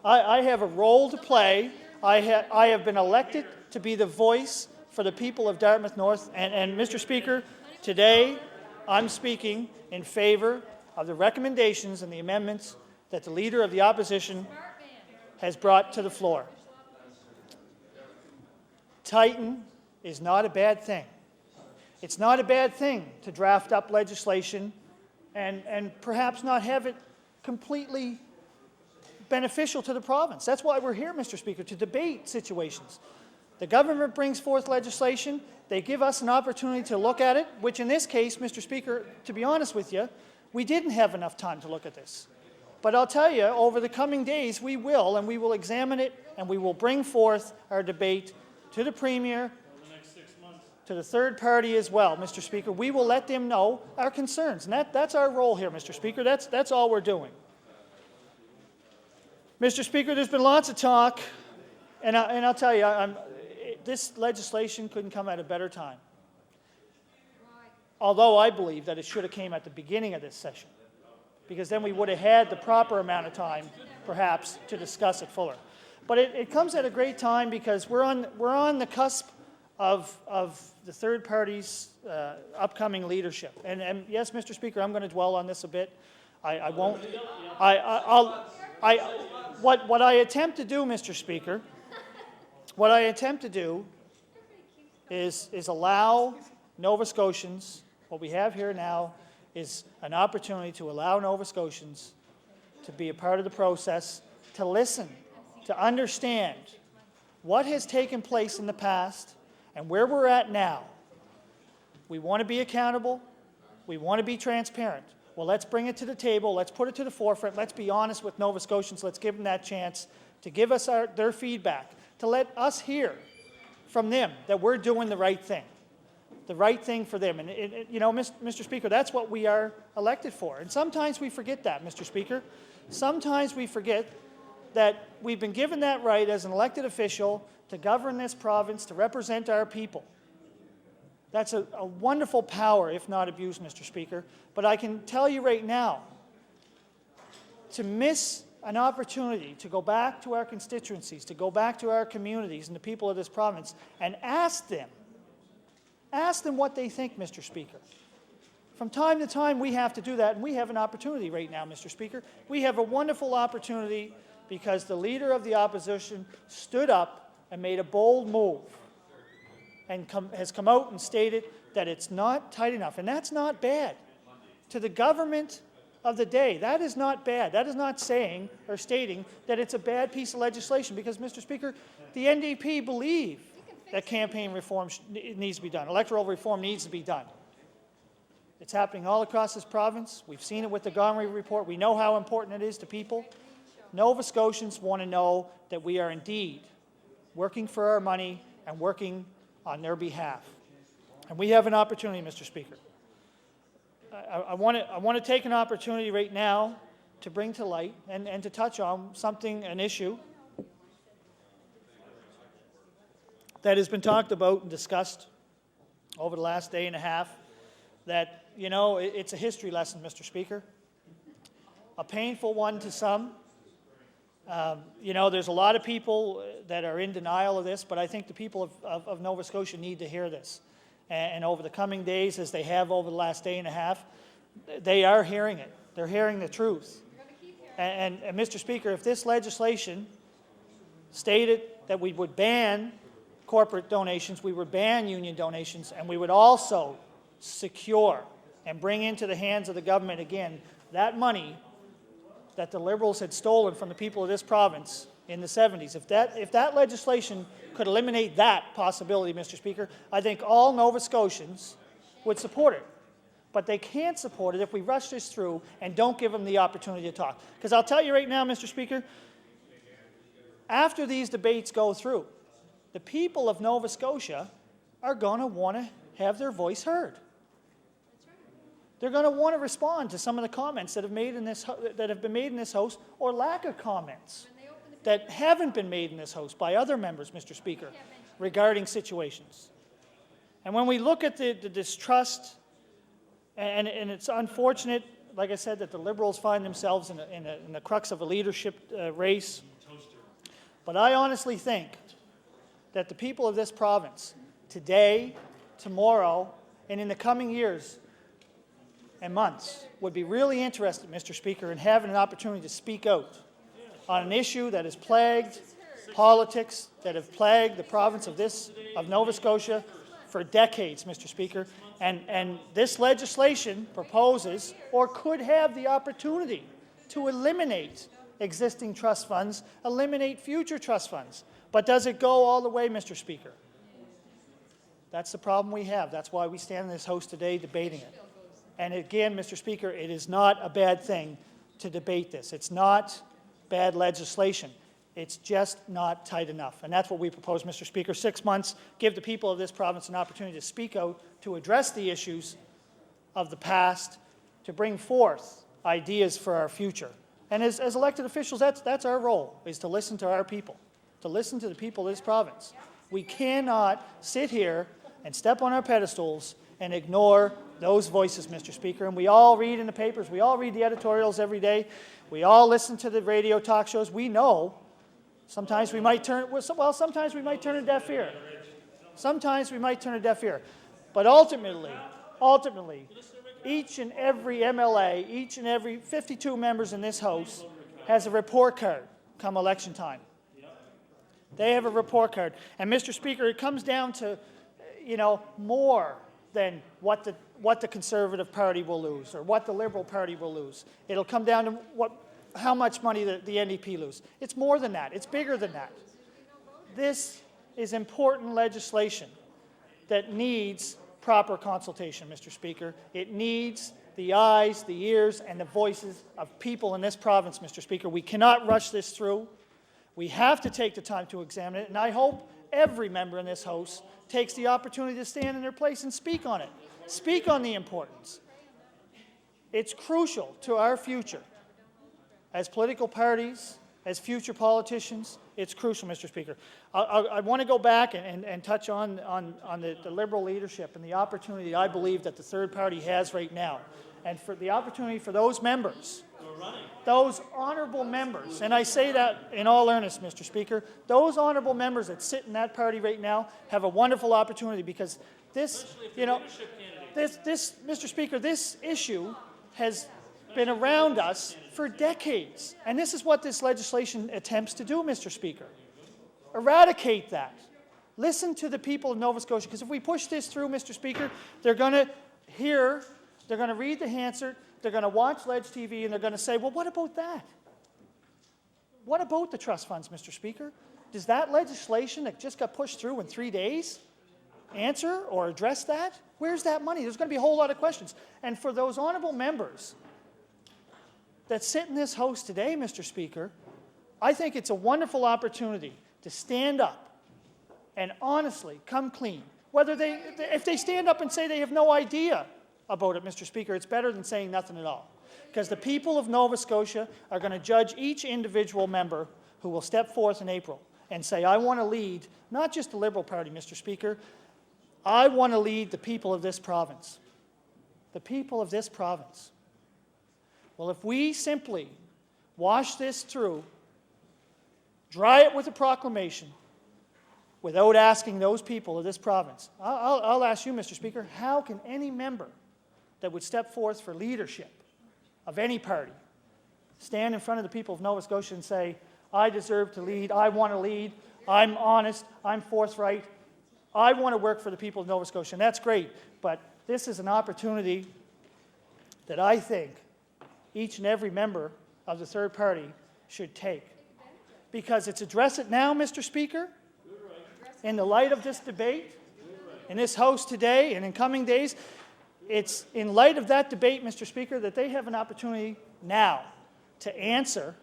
I have a role to play. I have been elected to be the voice for the people of Dartmouth North. And Mr. Speaker, today I'm speaking in favor of the recommendations and the amendments that the Leader of the Opposition has brought to the floor. Tighten is not a bad thing. It's not a bad thing to draft up legislation and perhaps not have it completely beneficial to the province. That's why we're here, Mr. Speaker, to debate situations. The government brings forth legislation. They give us an opportunity to look at it, which in this case, Mr. Speaker, to be honest with you, we didn't have enough time to look at this. But I'll tell you, over the coming days, we will, and we will examine it, and we will bring forth our debate to the Premier, to the third party as well, Mr. Speaker. We will let them know our concerns, and that's our role here, Mr. Speaker. That's all we're doing. Mr. Speaker, there's been lots of talk, and I'll tell you, this legislation couldn't come at a better time. Although I believe that it should have came at the beginning of this session, because then we would have had the proper amount of time, perhaps, to discuss it fuller. But it comes at a great time because we're on the cusp of the third party's upcoming leadership. And yes, Mr. Speaker, I'm going to dwell on this a bit. I won't. What I attempt to do, Mr. Speaker, what I attempt to do is allow Nova Scotians, what we have here now is an opportunity to allow Nova Scotians to be a part of the process, to listen, to understand what has taken place in the past and where we're at now. We want to be accountable. We want to be transparent. Well, let's bring it to the table. Let's put it to the forefront. Let's be honest with Nova Scotians. Let's give them that chance to give us their feedback, to let us hear from them that we're doing the right thing for them. And, you know, Mr. Speaker, that's what we are elected for. And sometimes we forget that, Mr. Speaker. Sometimes we forget that we've been given that right as an elected official to govern this province, to represent our people. That's a wonderful power, if not abused, Mr. Speaker. But I can tell you right now, to miss an opportunity to go back to our constituencies, to go back to our communities and the people of this province and ask them what they think, Mr. Speaker. From time to time, we have to do that, and we have an opportunity right now, Mr. Speaker. We have a wonderful opportunity because the Leader of the Opposition stood up and made a bold move and has come out and stated that it's not tight enough, and that's not bad. To the government of the day, that is not bad. That is not saying or stating that it's a bad piece of legislation because, Mr. Speaker, the NDP believe that campaign reform needs to be done. Electoral reform needs to be done. It's happening all across this province. We've seen it with the Gomery report. We know how important it is to people. Nova Scotians want to know that we are indeed working for our money and working on their behalf. And we have an opportunity, Mr. Speaker. I want to take an opportunity right now to bring to light and to touch on an issue that has been talked about and discussed over the last day and a half that, you know, it's a history lesson, Mr. Speaker. A painful one to some. You know, there's a lot of people that are in denial of this, but I think the people of Nova Scotia need to hear this. And over the coming days, as they have over the last day and a half, they are hearing it. They're hearing the truth. And Mr. Speaker, if this legislation stated that we would ban corporate donations, we would ban union donations, and we would also secure and bring into the hands of the government again that money that the Liberals had stolen from the people of this province in the 70s. If that legislation could eliminate that possibility, Mr. Speaker, I think all Nova Scotians would support it. But they can't support it if we rush this through and don't give them the opportunity to talk. Because I'll tell you right now, Mr. Speaker, after these debates go through, the people of Nova Scotia are going to want to have their voice heard. They're going to want to respond to some of the comments that have been made in this House, or lack of comments that haven't been made in this House by other members, Mr. Speaker, regarding situations. And when we look at the distrust, and it's unfortunate, like I said, that the Liberals find themselves in the crux of a leadership race. But I honestly think that the people of this province, today, tomorrow, and in the coming years and months, would be really interested, Mr. Speaker, in having an opportunity to speak out on an issue that has plagued politics, that have plagued the province of Nova Scotia for decades, Mr. Speaker. And this legislation proposes, or could have the opportunity, to eliminate existing trust funds, eliminate future trust funds. But does it go all the way, Mr. Speaker? That's the problem we have. That's why we stand in this House today debating it. And again, Mr. Speaker, it is not a bad thing to debate this. It's not bad legislation. It's just not tight enough. And that's what we propose, Mr. Speaker. 6 months, give the people of this province an opportunity to speak out, to address the issues of the past, to bring forth ideas for our future. And as elected officials, that's our role, is to listen to our people, to listen to the people of this province. We cannot sit here and step on our pedestals and ignore those voices, Mr. Speaker. And we all read in the papers, we all read the editorials every day, we all listen to the radio talk shows. We know sometimes we might turn a deaf ear. Sometimes we might turn a deaf ear. But ultimately, each and every MLA, each and every 52 members in this House has a report card come election time. They have a report card. And Mr. Speaker, it comes down to, more than what the Conservative Party will lose or what the Liberal Party will lose. It'll come down to how much money the NDP lose. It's more than that. It's bigger than that. This is important legislation that needs proper consultation, Mr. Speaker. It needs the eyes, the ears, and the voices of people in this province, Mr. Speaker. We cannot rush this through. We have to take the time to examine it, and I hope every member in this House takes the opportunity to stand in their place and speak on it. Speak on the importance. It's crucial to our future. As political parties, as future politicians, it's crucial, Mr. Speaker. I want to go back and touch on the Liberal leadership and the opportunity I believe that the third party has right now. And for the opportunity for those members, those honourable members, and I say that in all earnest, Mr. Speaker, those honourable members that sit in that party right now have a wonderful opportunity, because this, you know, this, Mr. Speaker, this issue has been around us for decades. And this is what this legislation attempts to do, Mr. Speaker. Eradicate that. Listen to the people of Nova Scotia, because if we push this through, Mr. Speaker, they're going to hear, they're going to read the Hansard, they're going to watch Ledge TV, and they're going to say, well, what about that? What about the trust funds, Mr. Speaker? Does that legislation that just got pushed through in 3 days answer or address that? Where's that money? There's going to be a whole lot of questions. And for those honourable members that sit in this House today, Mr. Speaker, I think it's a wonderful opportunity to stand up and honestly come clean. If they stand up and say they have no idea about it, Mr. Speaker, it's better than saying nothing at all. Because the people of Nova Scotia are going to judge each individual member who will step forth in April and say, I want to lead not just the Liberal Party, Mr. Speaker, I want to lead the people of this province. The people of this province. Well, if we simply wash this through, dry it with a proclamation, without asking those people of this province, I'll ask you, Mr. Speaker, how can any member that would step forth for leadership of any party stand in front of the people of Nova Scotia and say, I deserve to lead, I want to lead, I'm honest, I'm forthright, I want to work for the people of Nova Scotia, and that's great, but this is an opportunity that I think each and every member of the third party should take. Because it's address it now, Mr. Speaker, in the light of this debate, in this House today and in coming days, it's in light of that debate, Mr. Speaker, that they have an opportunity now to answer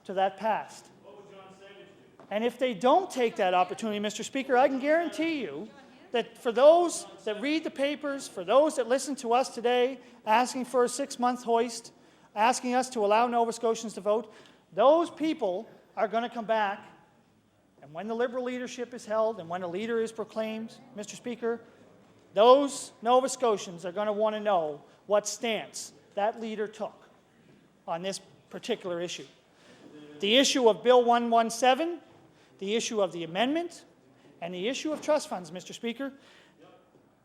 to that past. And if they don't take that opportunity, Mr. Speaker, I can guarantee you that for those that read the papers, for those that listen to us today, asking for a 6-month hoist, asking us to allow Nova Scotians to vote, those people are going to come back, and when the Liberal leadership is held and when a leader is proclaimed, Mr. Speaker, those Nova Scotians are going to want to know what stance that leader took on this particular issue. The issue of Bill 117, the issue of the amendment, and the issue of trust funds, Mr. Speaker,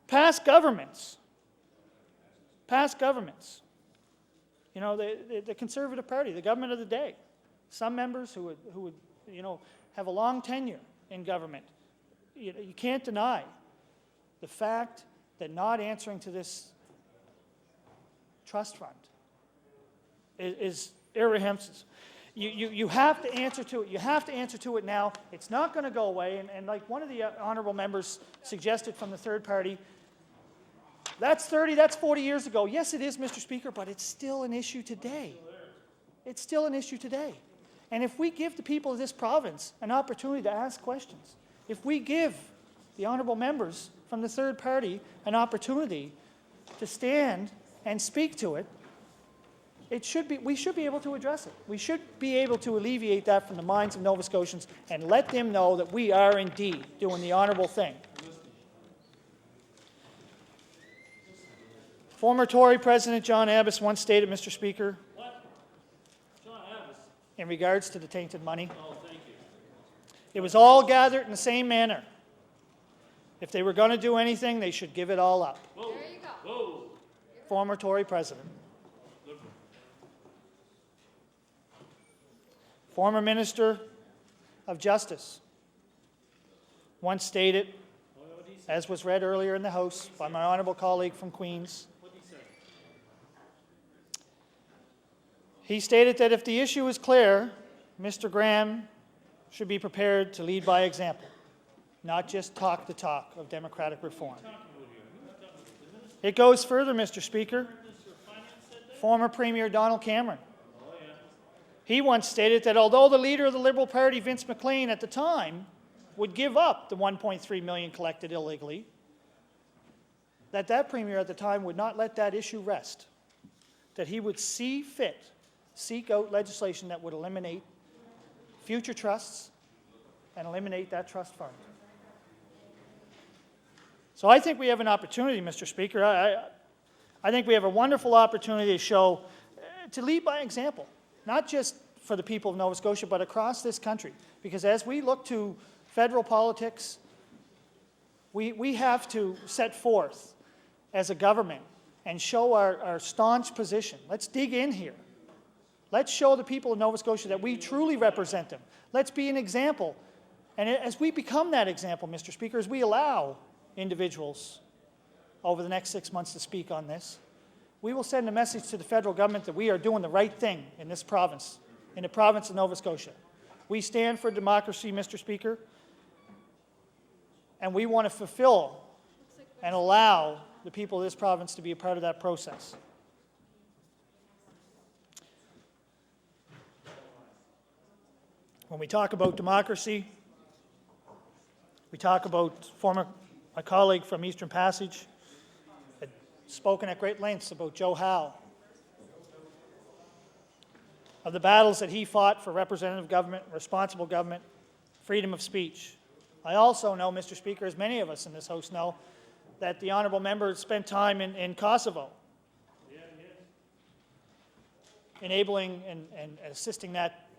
past governments, you know, the Conservative Party, the government of the day, some members who would you know, have a long tenure in government, you can't deny the fact that not answering to this trust fund is irrepressible. You have to answer to it. You have to answer to it now. It's not going to go away. And like one of the honourable members suggested from the third party, that's 30, that's 40 years ago. Yes, it is, Mr. Speaker, but it's still an issue today. It's still an issue today. And if we give the people of this province an opportunity to ask questions, if we give the honourable members from the third party an opportunity to stand and speak to it, we should be able to address it. We should be able to alleviate that from the minds of Nova Scotians and let them know that we are indeed doing the honourable thing. Former Tory President John Abbas once stated, Mr. Speaker, in regards to the tainted money, it was all gathered in the same manner. If they were going to do anything, they should give it all up. There you go. Former Tory President. Former Minister of Justice once stated, as was read earlier in the House by my honourable colleague from Queens, he stated that if the issue is clear, Mr. Graham should be prepared to lead by example, not just talk the talk of democratic reform. It goes further, Mr. Speaker. Former Premier Donald Cameron. He once stated that although the leader of the Liberal Party, Vince McLean, at the time, would give up the $1.3 million collected illegally, that Premier at the time would not let that issue rest, that he would see fit, seek out legislation that would eliminate future trusts and eliminate that trust fund. So I think we have an opportunity, Mr. Speaker. I think we have a wonderful opportunity to show, to lead by example, not just for the people of Nova Scotia, but across this country. Because as we look to federal politics, we have to set forth as a government and show our staunch position. Let's dig in here. Let's show the people of Nova Scotia that we truly represent them. Let's be an example. And as we become that example, Mr. Speaker, as we allow individuals over the next 6 months to speak on this, we will send a message to the federal government that we are doing the right thing in this province, in the province of Nova Scotia. We stand for democracy, Mr. Speaker, and we want to fulfill and allow the people of this province to be a part of that process. When we talk about democracy, we talk about my colleague from Eastern Passage had spoken at great lengths about Joe Howe, of the battles that he fought for representative government, responsible government, freedom of speech. I also know, Mr. Speaker, as many of us in this House know, that the honourable member spent time in Kosovo, enabling and assisting that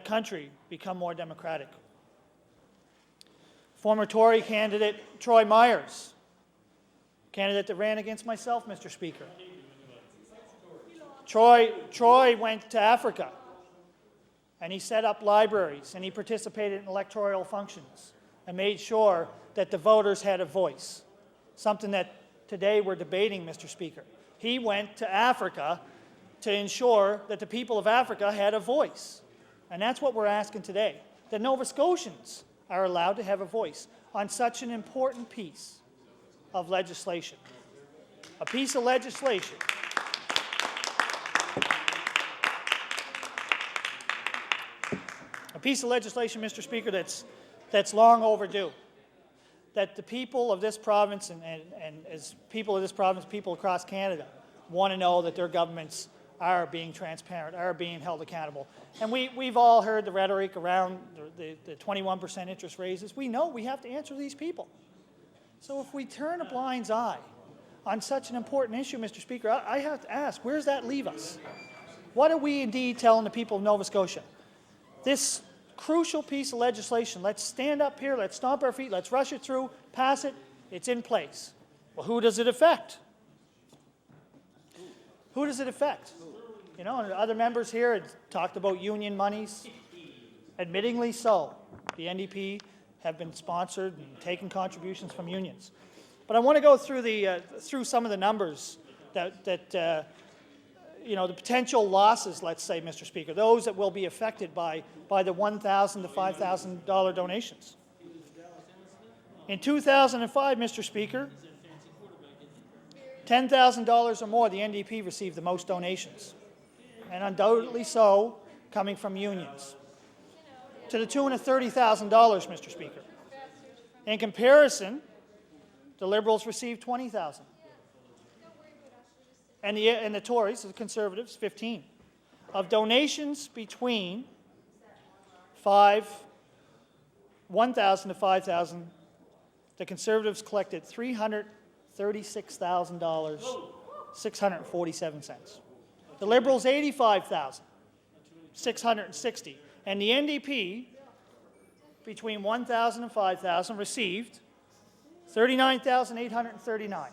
country become more democratic. Former Tory candidate Troy Myers, candidate that ran against myself, Mr. Speaker. Troy went to Africa, and he set up libraries, and he participated in electoral functions and made sure that the voters had a voice, something that today we're debating, Mr. Speaker. He went to Africa to ensure that the people of Africa had a voice. And that's what we're asking today, that Nova Scotians are allowed to have a voice on such an important piece of legislation. A piece of legislation Mr. Speaker, that's long overdue. That the people of this province and as people of this province, people across Canada, want to know that their governments are being transparent, are being held accountable. And we've all heard the rhetoric around the 21% interest raises. We know we have to answer these people. So if we turn a blind eye on such an important issue, Mr. Speaker, I have to ask, where does that leave us? What are we indeed telling the people of Nova Scotia? This crucial piece of legislation, let's stand up here, let's stomp our feet, let's rush it through, pass it, it's in place. Well, who does it affect? Who does it affect? You know, and other members here had talked about union monies. Admittingly so. The NDP have been sponsored and taken contributions from unions. But I want to go through some of the numbers that you know, the potential losses, let's say, Mr. Speaker, those that will be affected by the $1,000 to $5,000 donations. In 2005, Mr. Speaker, $10,000 or more, the NDP received the most donations, and undoubtedly so coming from unions, to the tune of $30,000, Mr. Speaker. In comparison, the Liberals received $20,000. And the Tories, the Conservatives, 15. Of donations between $1,000 to $5,000, the Conservatives collected $336,000, 647 cents. The Liberals, $85,000, 660. And the NDP, between $1,000 and $5,000, received $39,839.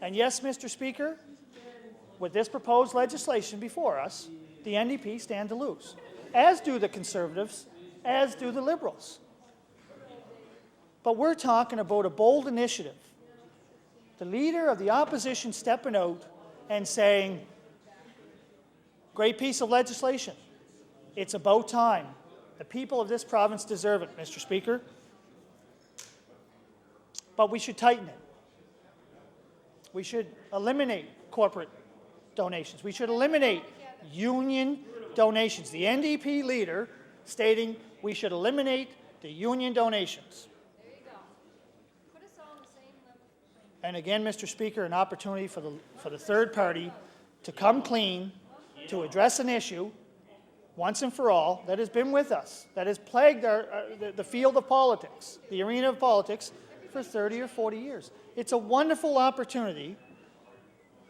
And yes, Mr. Speaker, with this proposed legislation before us, the NDP stand to lose, as do the Conservatives, as do the Liberals. But we're talking about a bold initiative. The leader of the opposition stepping out and saying, great piece of legislation. It's about time. The people of this province deserve it, Mr. Speaker. But we should tighten it. We should eliminate corporate donations. We should eliminate union donations. The NDP leader stating we should eliminate the union donations. And again, Mr. Speaker, an opportunity for the third party to come clean, to address an issue once and for all that has been with us, that has plagued the field of politics, the arena of politics, for 30 or 40 years. It's a wonderful opportunity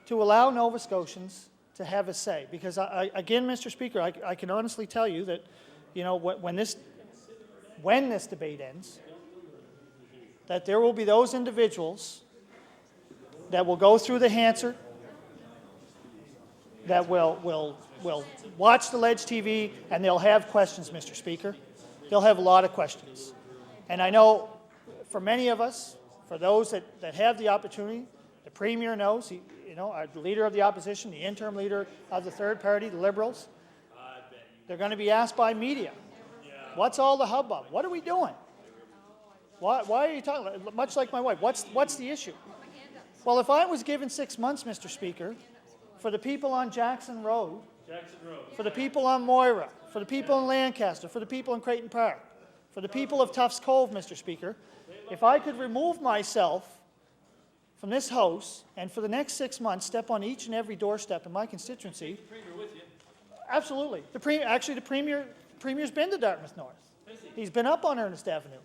to allow Nova Scotians to have a say. Because, again, Mr. Speaker, I can honestly tell you that, you know, when this debate ends, that there will be those individuals that will go through the Hansard, that will watch the Ledge TV, and they'll have questions, Mr. Speaker. They'll have a lot of questions. And I know for many of us, for those that have the opportunity, the Premier knows, our leader of the opposition, the interim leader of the third party, the Liberals, they're going to be asked by media, what's all the hubbub? What are we doing? Why are you talking? Much like my wife, what's the issue? Well, if I was given 6 months, Mr. Speaker, for the people on Jackson Road, for the people on Moira, for the people in Lancaster, for the people in Creighton Park, for the people of Tufts Cove, Mr. Speaker, if I could remove myself from this House and for the next 6 months step on each and every doorstep in my constituency, absolutely. Actually, the Premier's been to Dartmouth North. He's been up on Ernest Avenue.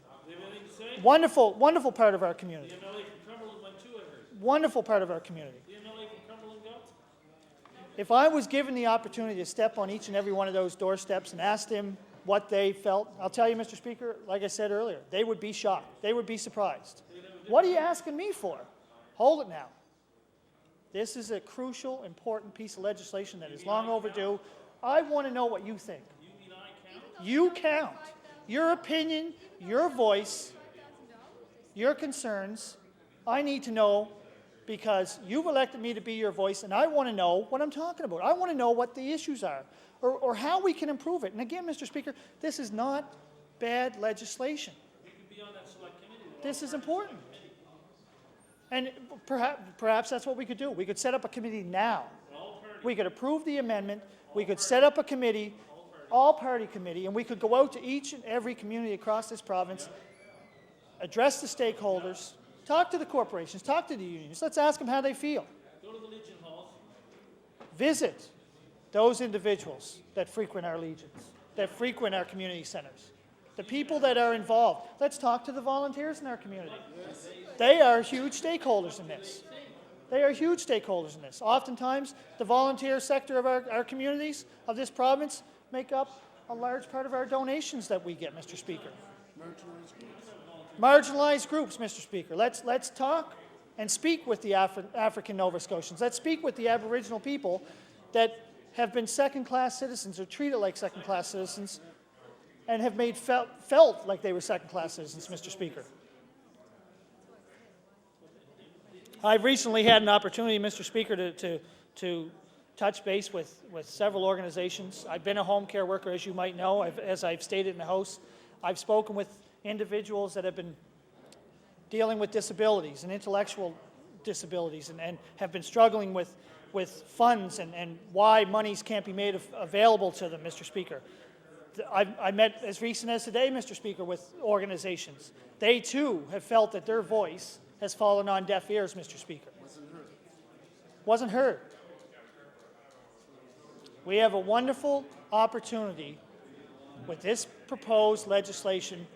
Wonderful, wonderful part of our community. Wonderful part of our community. If I was given the opportunity to step on each and every one of those doorsteps and ask them what they felt, I'll tell you, Mr. Speaker, like I said earlier, they would be shocked. They would be surprised. What are you asking me for? Hold it now. This is a crucial, important piece of legislation that is long overdue. I want to know what you think. You count. Your opinion, your voice, your concerns, I need to know, because you've elected me to be your voice, and I want to know what I'm talking about. I want to know what the issues are, or how we can improve it. And again, Mr. Speaker, this is not bad legislation. This is important. And perhaps that's what we could do. We could set up a committee now. We could approve the amendment. We could set up a committee, all-party committee, and we could go out to each and every community across this province, address the stakeholders, talk to the corporations, talk to the unions. Let's ask them how they feel. Go to the Legion halls. Visit those individuals that frequent our legions, that frequent our community centers, the people that are involved. Let's talk to the volunteers in our community. They are huge stakeholders in this. They are huge stakeholders in this. Oftentimes, the volunteer sector of our communities of this province make up a large part of our donations that we get, Mr. Speaker. Marginalized groups, Mr. Speaker. Let's talk and speak with the African Nova Scotians. Let's speak with the Aboriginal people that have been second-class citizens or treated like second-class citizens and have made felt like they were second-class citizens, Mr. Speaker. I've recently had an opportunity, Mr. Speaker, to touch base with several organizations. I've been a home care worker, as you might know, as I've stated in the House. I've spoken with individuals that have been dealing with disabilities and intellectual disabilities and have been struggling with funds and why monies can't be made available to them, Mr. Speaker. I met as recent as today, Mr. Speaker, with organizations. They too have felt that their voice has fallen on deaf ears, Mr. Speaker. Wasn't heard. We have a wonderful opportunity with this proposed legislation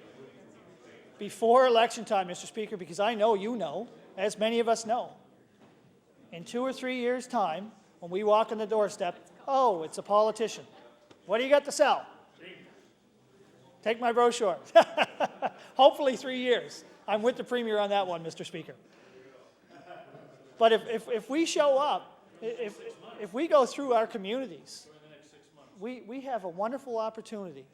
before election time, Mr. Speaker, because I know you know, as many of us know, in 2 or 3 years' time, when we walk on the doorstep, oh, it's a politician. What do you got to sell? Take my brochure. Hopefully 3 years. I'm with the Premier on that one, Mr. Speaker. But if we show up, if we go through our communities, we have a wonderful opportunity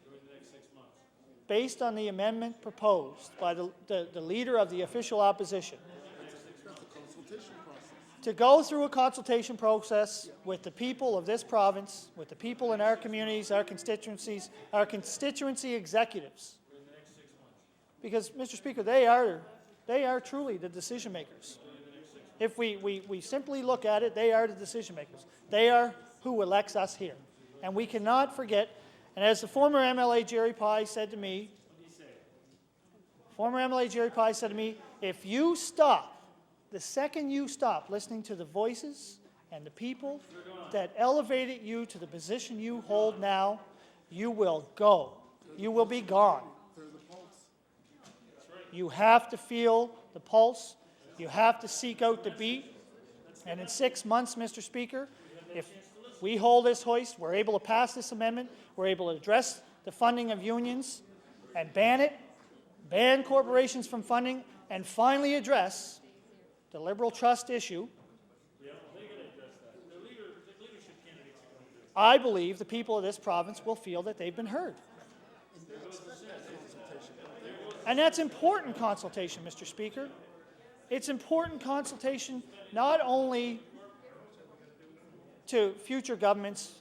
based on the amendment proposed by the leader of the official opposition to go through a consultation process with the people of this province, with the people in our communities, our constituencies, our constituency executives. Because, Mr. Speaker, they are truly the decision makers. If we simply look at it, they are the decision makers. They are who elects us here. And we cannot forget, and as the former MLA Jerry Pye said to me, if you stop, the second you stop listening to the voices and the people that elevated you to the position you hold now, you will go. You will be gone. You have to feel the pulse. You have to seek out the beat. And in 6 months, Mr. Speaker, if we hold this hoist, we're able to pass this amendment, we're able to address the funding of unions and ban it, ban corporations from funding, and finally address the Liberal trust issue, I believe the people of this province will feel that they've been heard. And that's important consultation, Mr. Speaker. It's important consultation not only to future governments,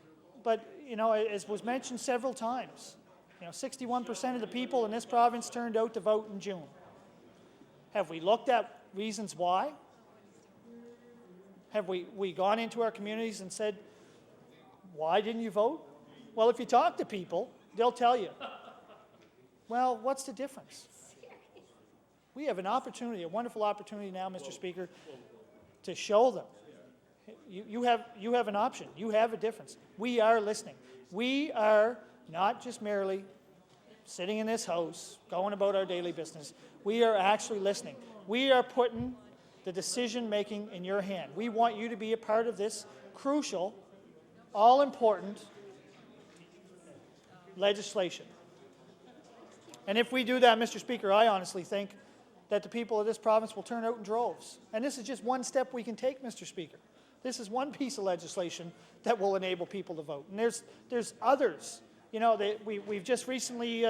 but, as was mentioned several times, 61% of the people in this province turned out to vote in June. Have we looked at reasons why? Have we gone into our communities and said, why didn't you vote? Well, if you talk to people, they'll tell you. Well, what's the difference? We have an opportunity, a wonderful opportunity now, Mr. Speaker, to show them. You have an option. You have a difference. We are listening. We are not just merely sitting in this house, going about our daily business. We are actually listening. We are putting the decision-making in your hand. We want you to be a part of this crucial, all-important legislation. And if we do that, Mr. Speaker, I honestly think that the people of this province will turn out in droves. And this is just one step we can take, Mr. Speaker. This is one piece of legislation that will enable people to vote. And there's others. We've just recently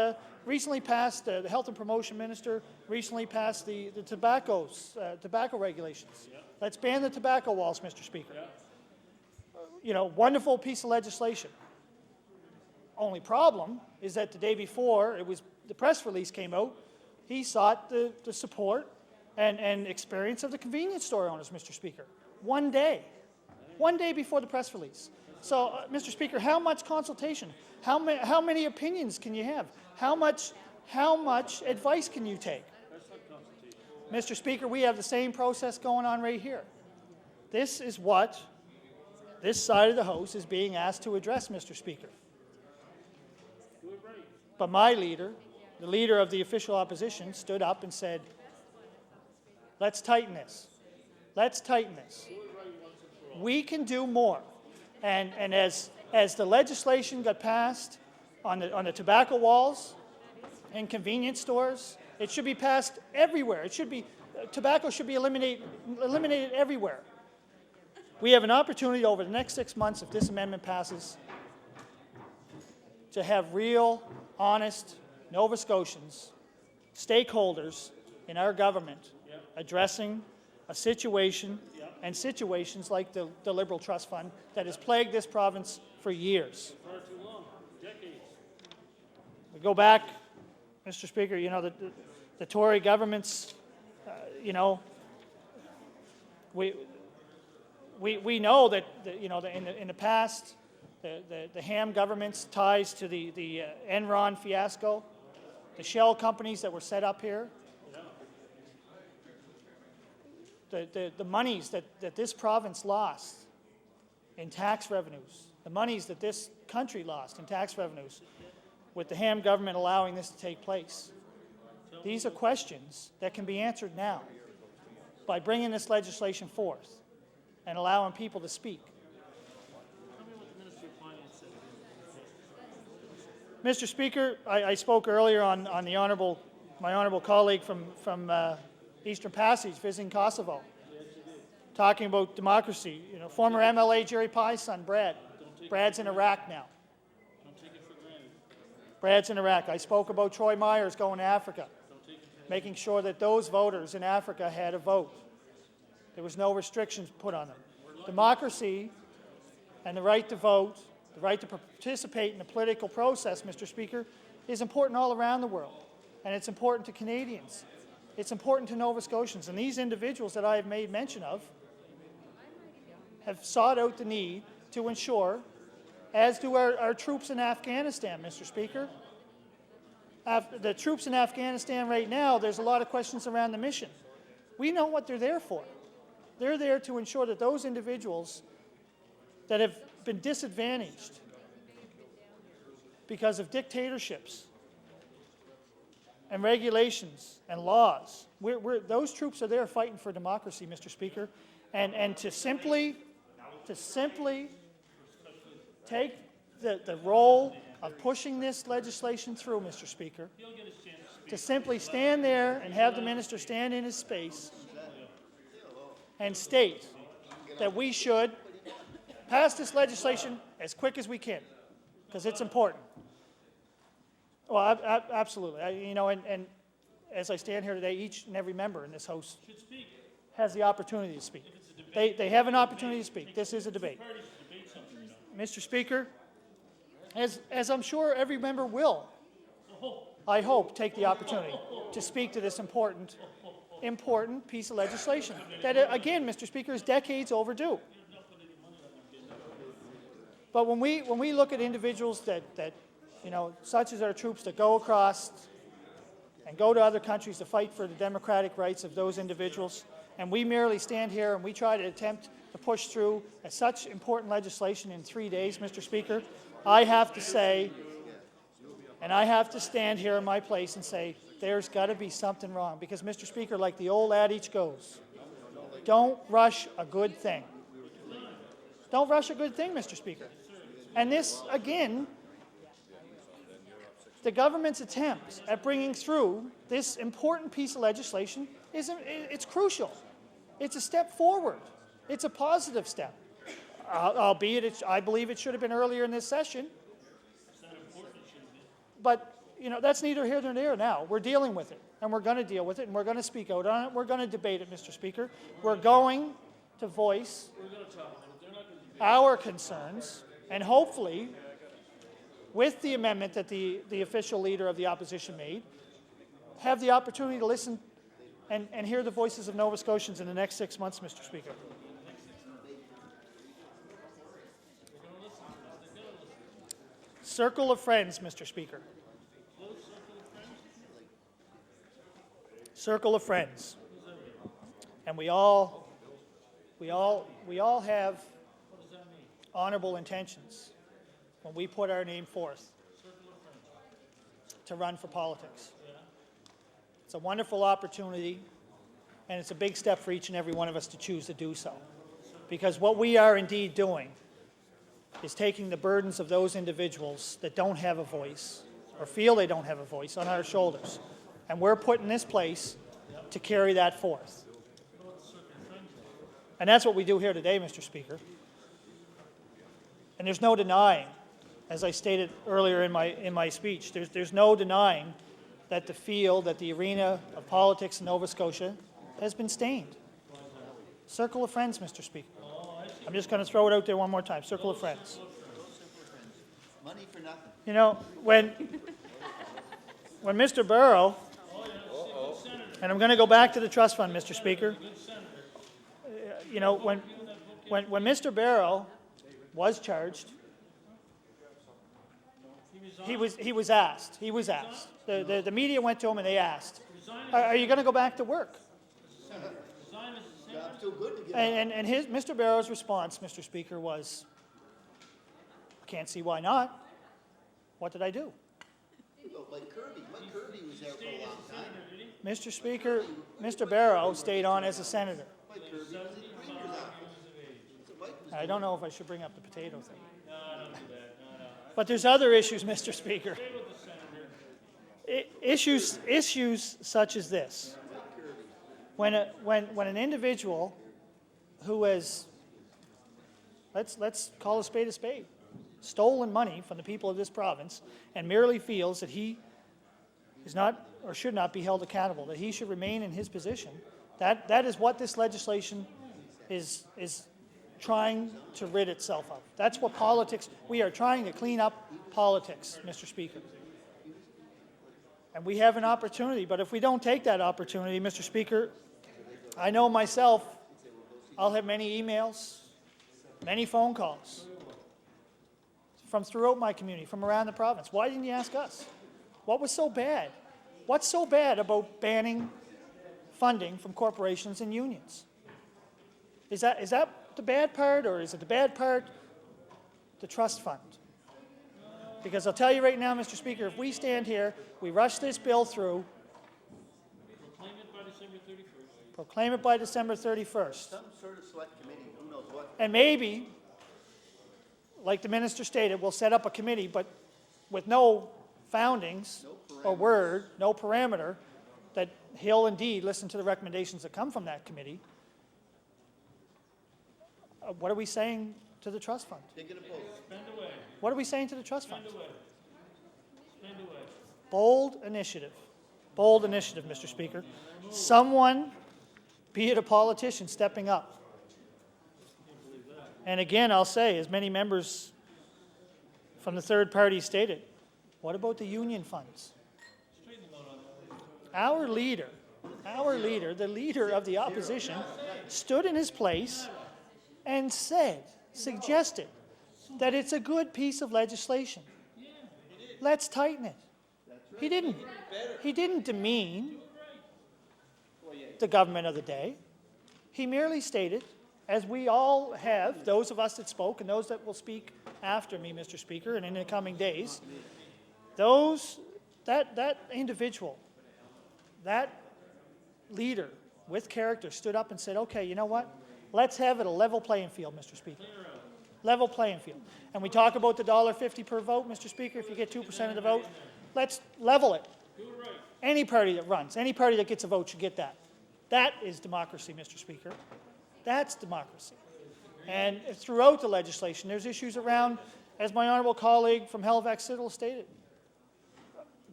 passed, the Health and Promotion Minister recently passed the tobacco regulations. Let's ban the tobacco walls, Mr. Speaker. Wonderful piece of legislation. Only problem is that the day before the press release came out, he sought the support and experience of the convenience store owners, Mr. Speaker. One day before the press release. So, Mr. Speaker, how much consultation? How many opinions can you have? How much advice can you take? Mr. Speaker, we have the same process going on right here. This is what this side of the House is being asked to address, Mr. Speaker. But my leader, the leader of the official opposition, stood up and said, let's tighten this. Let's tighten this. We can do more. And as the legislation got passed on the tobacco walls in convenience stores, it should be passed everywhere. Tobacco should be eliminated everywhere. We have an opportunity over the next 6 months, if this amendment passes, to have real, honest Nova Scotians, stakeholders in our government addressing a situation and situations like the Liberal Trust Fund that has plagued this province for years. Far too long, decades. We go back, Mr. Speaker, the Tory governments, we know that in the past, the Ham government's ties to the Enron fiasco, the shell companies that were set up here, the monies that this province lost in tax revenues, the monies that this country lost in tax revenues, with the Ham government allowing this to take place. These are questions that can be answered now by bringing this legislation forth and allowing people to speak. Mr. Speaker, I spoke earlier on my honourable colleague from Eastern Passage visiting Kosovo, talking about democracy. Former MLA Jerry Pye's son, Brad. Brad's in Iraq now. Brad's in Iraq. I spoke about Troy Myers going to Africa, making sure that those voters in Africa had a vote. There was no restrictions put on them. Democracy and the right to vote, the right to participate in the political process, Mr. Speaker, is important all around the world. And it's important to Canadians. It's important to Nova Scotians. And these individuals that I have made mention of have sought out the need to ensure, as do our troops in Afghanistan, Mr. Speaker. The troops in Afghanistan right now, there's a lot of questions around the mission. We know what they're there for. They're there to ensure that those individuals that have been disadvantaged because of dictatorships and regulations and laws, those troops are there fighting for democracy, Mr. Speaker. And to simply take the role of pushing this legislation through, Mr. Speaker, to simply stand there and have the minister stand in his space and state that we should pass this legislation as quick as we can, because it's important. Well, absolutely. You know, and as I stand here today, each and every member in this House has the opportunity to speak. They have an opportunity to speak. This is a debate. Mr. Speaker, as I'm sure every member will, I hope, take the opportunity to speak to this important piece of legislation that, again, Mr. Speaker, is decades overdue. But when we look at individuals that you know, such as our troops that go across and go to other countries to fight for the democratic rights of those individuals, and we merely stand here and we try to attempt to push through such important legislation in 3 days, Mr. Speaker, I have to say, and I have to stand here in my place and say, there's got to be something wrong. Because, Mr. Speaker, like the old adage goes, don't rush a good thing. Don't rush a good thing, Mr. Speaker. And this, again, the government's attempt at bringing through this important piece of legislation it's crucial. It's a step forward. It's a positive step. Albeit, I believe it should have been earlier in this session. But, you know, that's neither here nor there now. We're dealing with it, and we're going to deal with it, and we're going to speak out on it. We're going to debate it, Mr. Speaker. We're going to voice our concerns, and hopefully, with the amendment that the official leader of the opposition made, have the opportunity to listen and hear the voices of Nova Scotians in the next 6 months, Mr. Speaker. Circle of friends, Mr. Speaker. Circle of friends. And we all have honorable intentions when we put our name forth to run for politics. It's a wonderful opportunity, and it's a big step for each and every one of us to choose to do so. Because what we are indeed doing is taking the burdens of those individuals that don't have a voice or feel they don't have a voice on our shoulders. And we're put in this place to carry that forth. And that's what we do here today, Mr. Speaker. And there's no denying, as I stated earlier in my speech, there's no denying that the field, that the arena of politics in Nova Scotia has been stained. Circle of friends, Mr. Speaker. I'm just going to throw it out there one more time. Circle of friends. Money for nothing. You know, when Mr. Barrow, and I'm going to go back to the trust fund, Mr. Speaker. You know, when Mr. Barrow was charged, he was asked. The media went to him and they asked, "Are you going to go back to work?" And Mr. Barrow's response, Mr. Speaker, was, "I can't see why not. What did I do?" Like Kirby. Mike Kirby was there for a long time. Mr. Speaker, Mr. Barrow stayed on as a senator. Mike Kirby was in the Rangers office. I don't know if I should bring up the potato thing. But there's other issues, Mr. Speaker. Issues such as this. When an individual who has, let's call a spade, stolen money from the people of this province and merely feels that he is not or should not be held accountable, that he should remain in his position, that is what this legislation is trying to rid itself of. That's what politics, we are trying to clean up politics, Mr. Speaker. And we have an opportunity, but if we don't take that opportunity, Mr. Speaker, I know myself, I'll have many emails, many phone calls from throughout my community, from around the province. Why didn't you ask us? What was so bad? What's so bad about banning funding from corporations and unions? Is that the bad part, or is it the bad part the trust fund? Because I'll tell you right now, Mr. Speaker, if we stand here, we rush this bill through, Proclaim it by December 31st. proclaim it by December 31st, Some sort of select committee, who knows what. and maybe, like the minister stated, we'll set up a committee, but with no foundings or word, no parameter, that he'll indeed listen to the recommendations that come from that committee. What are we saying to the trust fund? They're gonna vote. Spend away. What are we saying to the trust fund? Spend away. Spend away. Bold initiative, Mr. Speaker. Someone, be it a politician, stepping up. And again, I'll say, as many members from the third party stated, what about the union funds? Our leader, the leader of the opposition, stood in his place and suggested that it's a good piece of legislation. Let's tighten it. He didn't demean the government of the day. He merely stated, as we all have, those of us that spoke and those that will speak after me, Mr. Speaker, and in the coming days, that individual, that leader with character stood up and said, okay, you know what? Let's have it a level playing field, Mr. Speaker. Level playing field. And we talk about the $1.50 per vote, Mr. Speaker, if you get 2% of the vote. Let's level it. Any party that runs, any party that gets a vote should get that. That is democracy, Mr. Speaker. That's democracy. And throughout the legislation, there's issues around, as my honourable colleague from Halifax Citadel stated,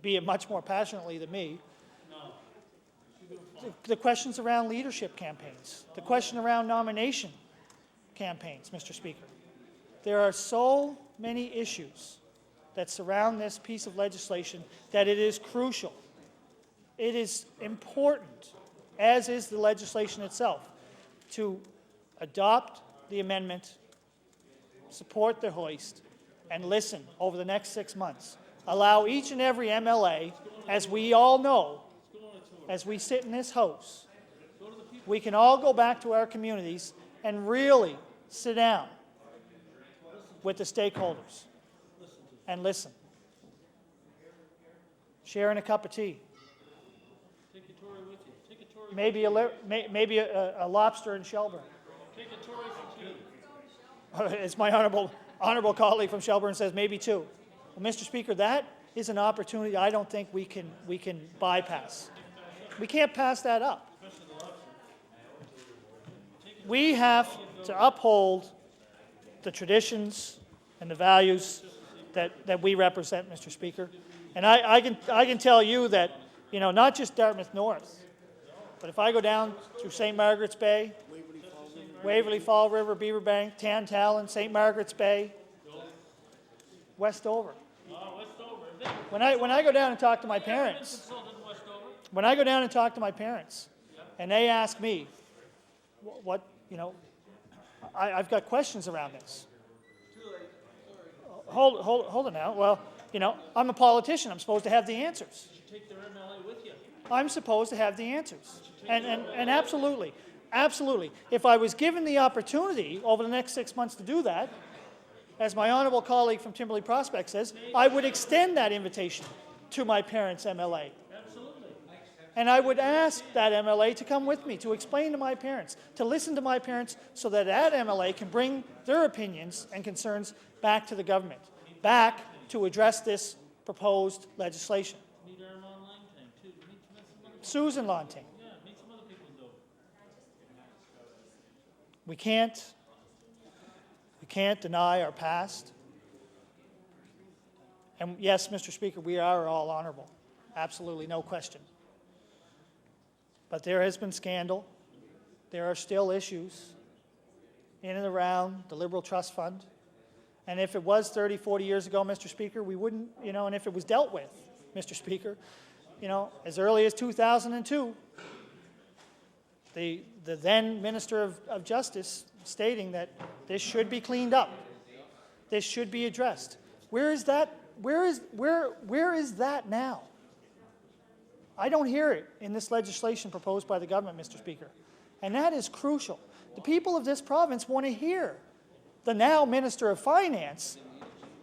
be it much more passionately than me, the questions around leadership campaigns, the question around nomination campaigns, Mr. Speaker. There are so many issues that surround this piece of legislation that it is crucial. It is important, as is the legislation itself, to adopt the amendment, support the hoist, and listen over the next 6 months. Allow each and every MLA, as we all know, as we sit in this house, we can all go back to our communities and really sit down with the stakeholders and listen. Sharing a cup of tea. Take a Tory with you. Take a Tory. Maybe a lobster in Shelburne. Take a Tory for two. As my honourable colleague from Shelburne says, maybe two. Well, Mr. Speaker, that is an opportunity I don't think we can bypass. We can't pass that up. We have to uphold the traditions and the values that we represent, Mr. Speaker. And I can tell you that, you know, not just Dartmouth North, but if I go down through St. Margaret's Bay, Waverley Fall River, Beaverbank, Tantallon, St. Margaret's Bay, Westover. When I go down and talk to my parents, and they ask me, what, you know, I've got questions around this. Hold it now. Well, you know, I'm a politician. I'm supposed to have the answers. Take their MLA with you. I'm supposed to have the answers. And absolutely, if I was given the opportunity over the next 6 months to do that, as my honourable colleague from Timberley Prospect says, I would extend that invitation to my parents' MLA. Absolutely. And I would ask that MLA to come with me, to explain to my parents, to listen to my parents, so that that MLA can bring their opinions and concerns back to the government, back to address this proposed legislation. Meet Armand Langtang, too. Meet some other Susan Lonting. Yeah, meet some other people in Dover. We can't deny our past. And yes, Mr. Speaker, we are all honourable. Absolutely, no question. But there has been scandal. There are still issues in and around the Liberal Trust Fund. And if it was 30, 40 years ago, Mr. Speaker, we wouldn't, you know, and if it was dealt with, Mr. Speaker, you know, as early as 2002, the then Minister of Justice stating that this should be cleaned up. This should be addressed. Where is that? Where is that now? I don't hear it in this legislation proposed by the government, Mr. Speaker. And that is crucial. The people of this province want to hear the now Minister of Finance,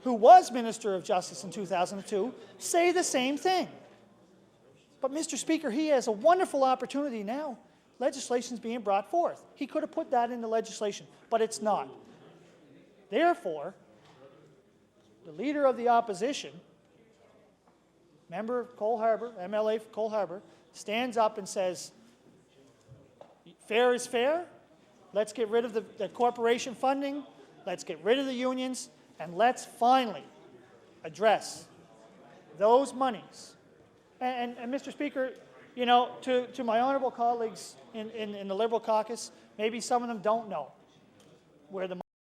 who was Minister of Justice in 2002, say the same thing. But, Mr. Speaker, he has a wonderful opportunity now. Legislation is being brought forth. He could have put that in the legislation, but it's not. Therefore, the Leader of the Opposition, member of Cole Harbour, MLA for Cole Harbour, stands up and says, fair is fair. Let's get rid of the corporation funding. Let's get rid of the unions. And let's finally address those monies. And Mr. Speaker, you know, to my honourable colleagues in the Liberal caucus, maybe some of them don't know where the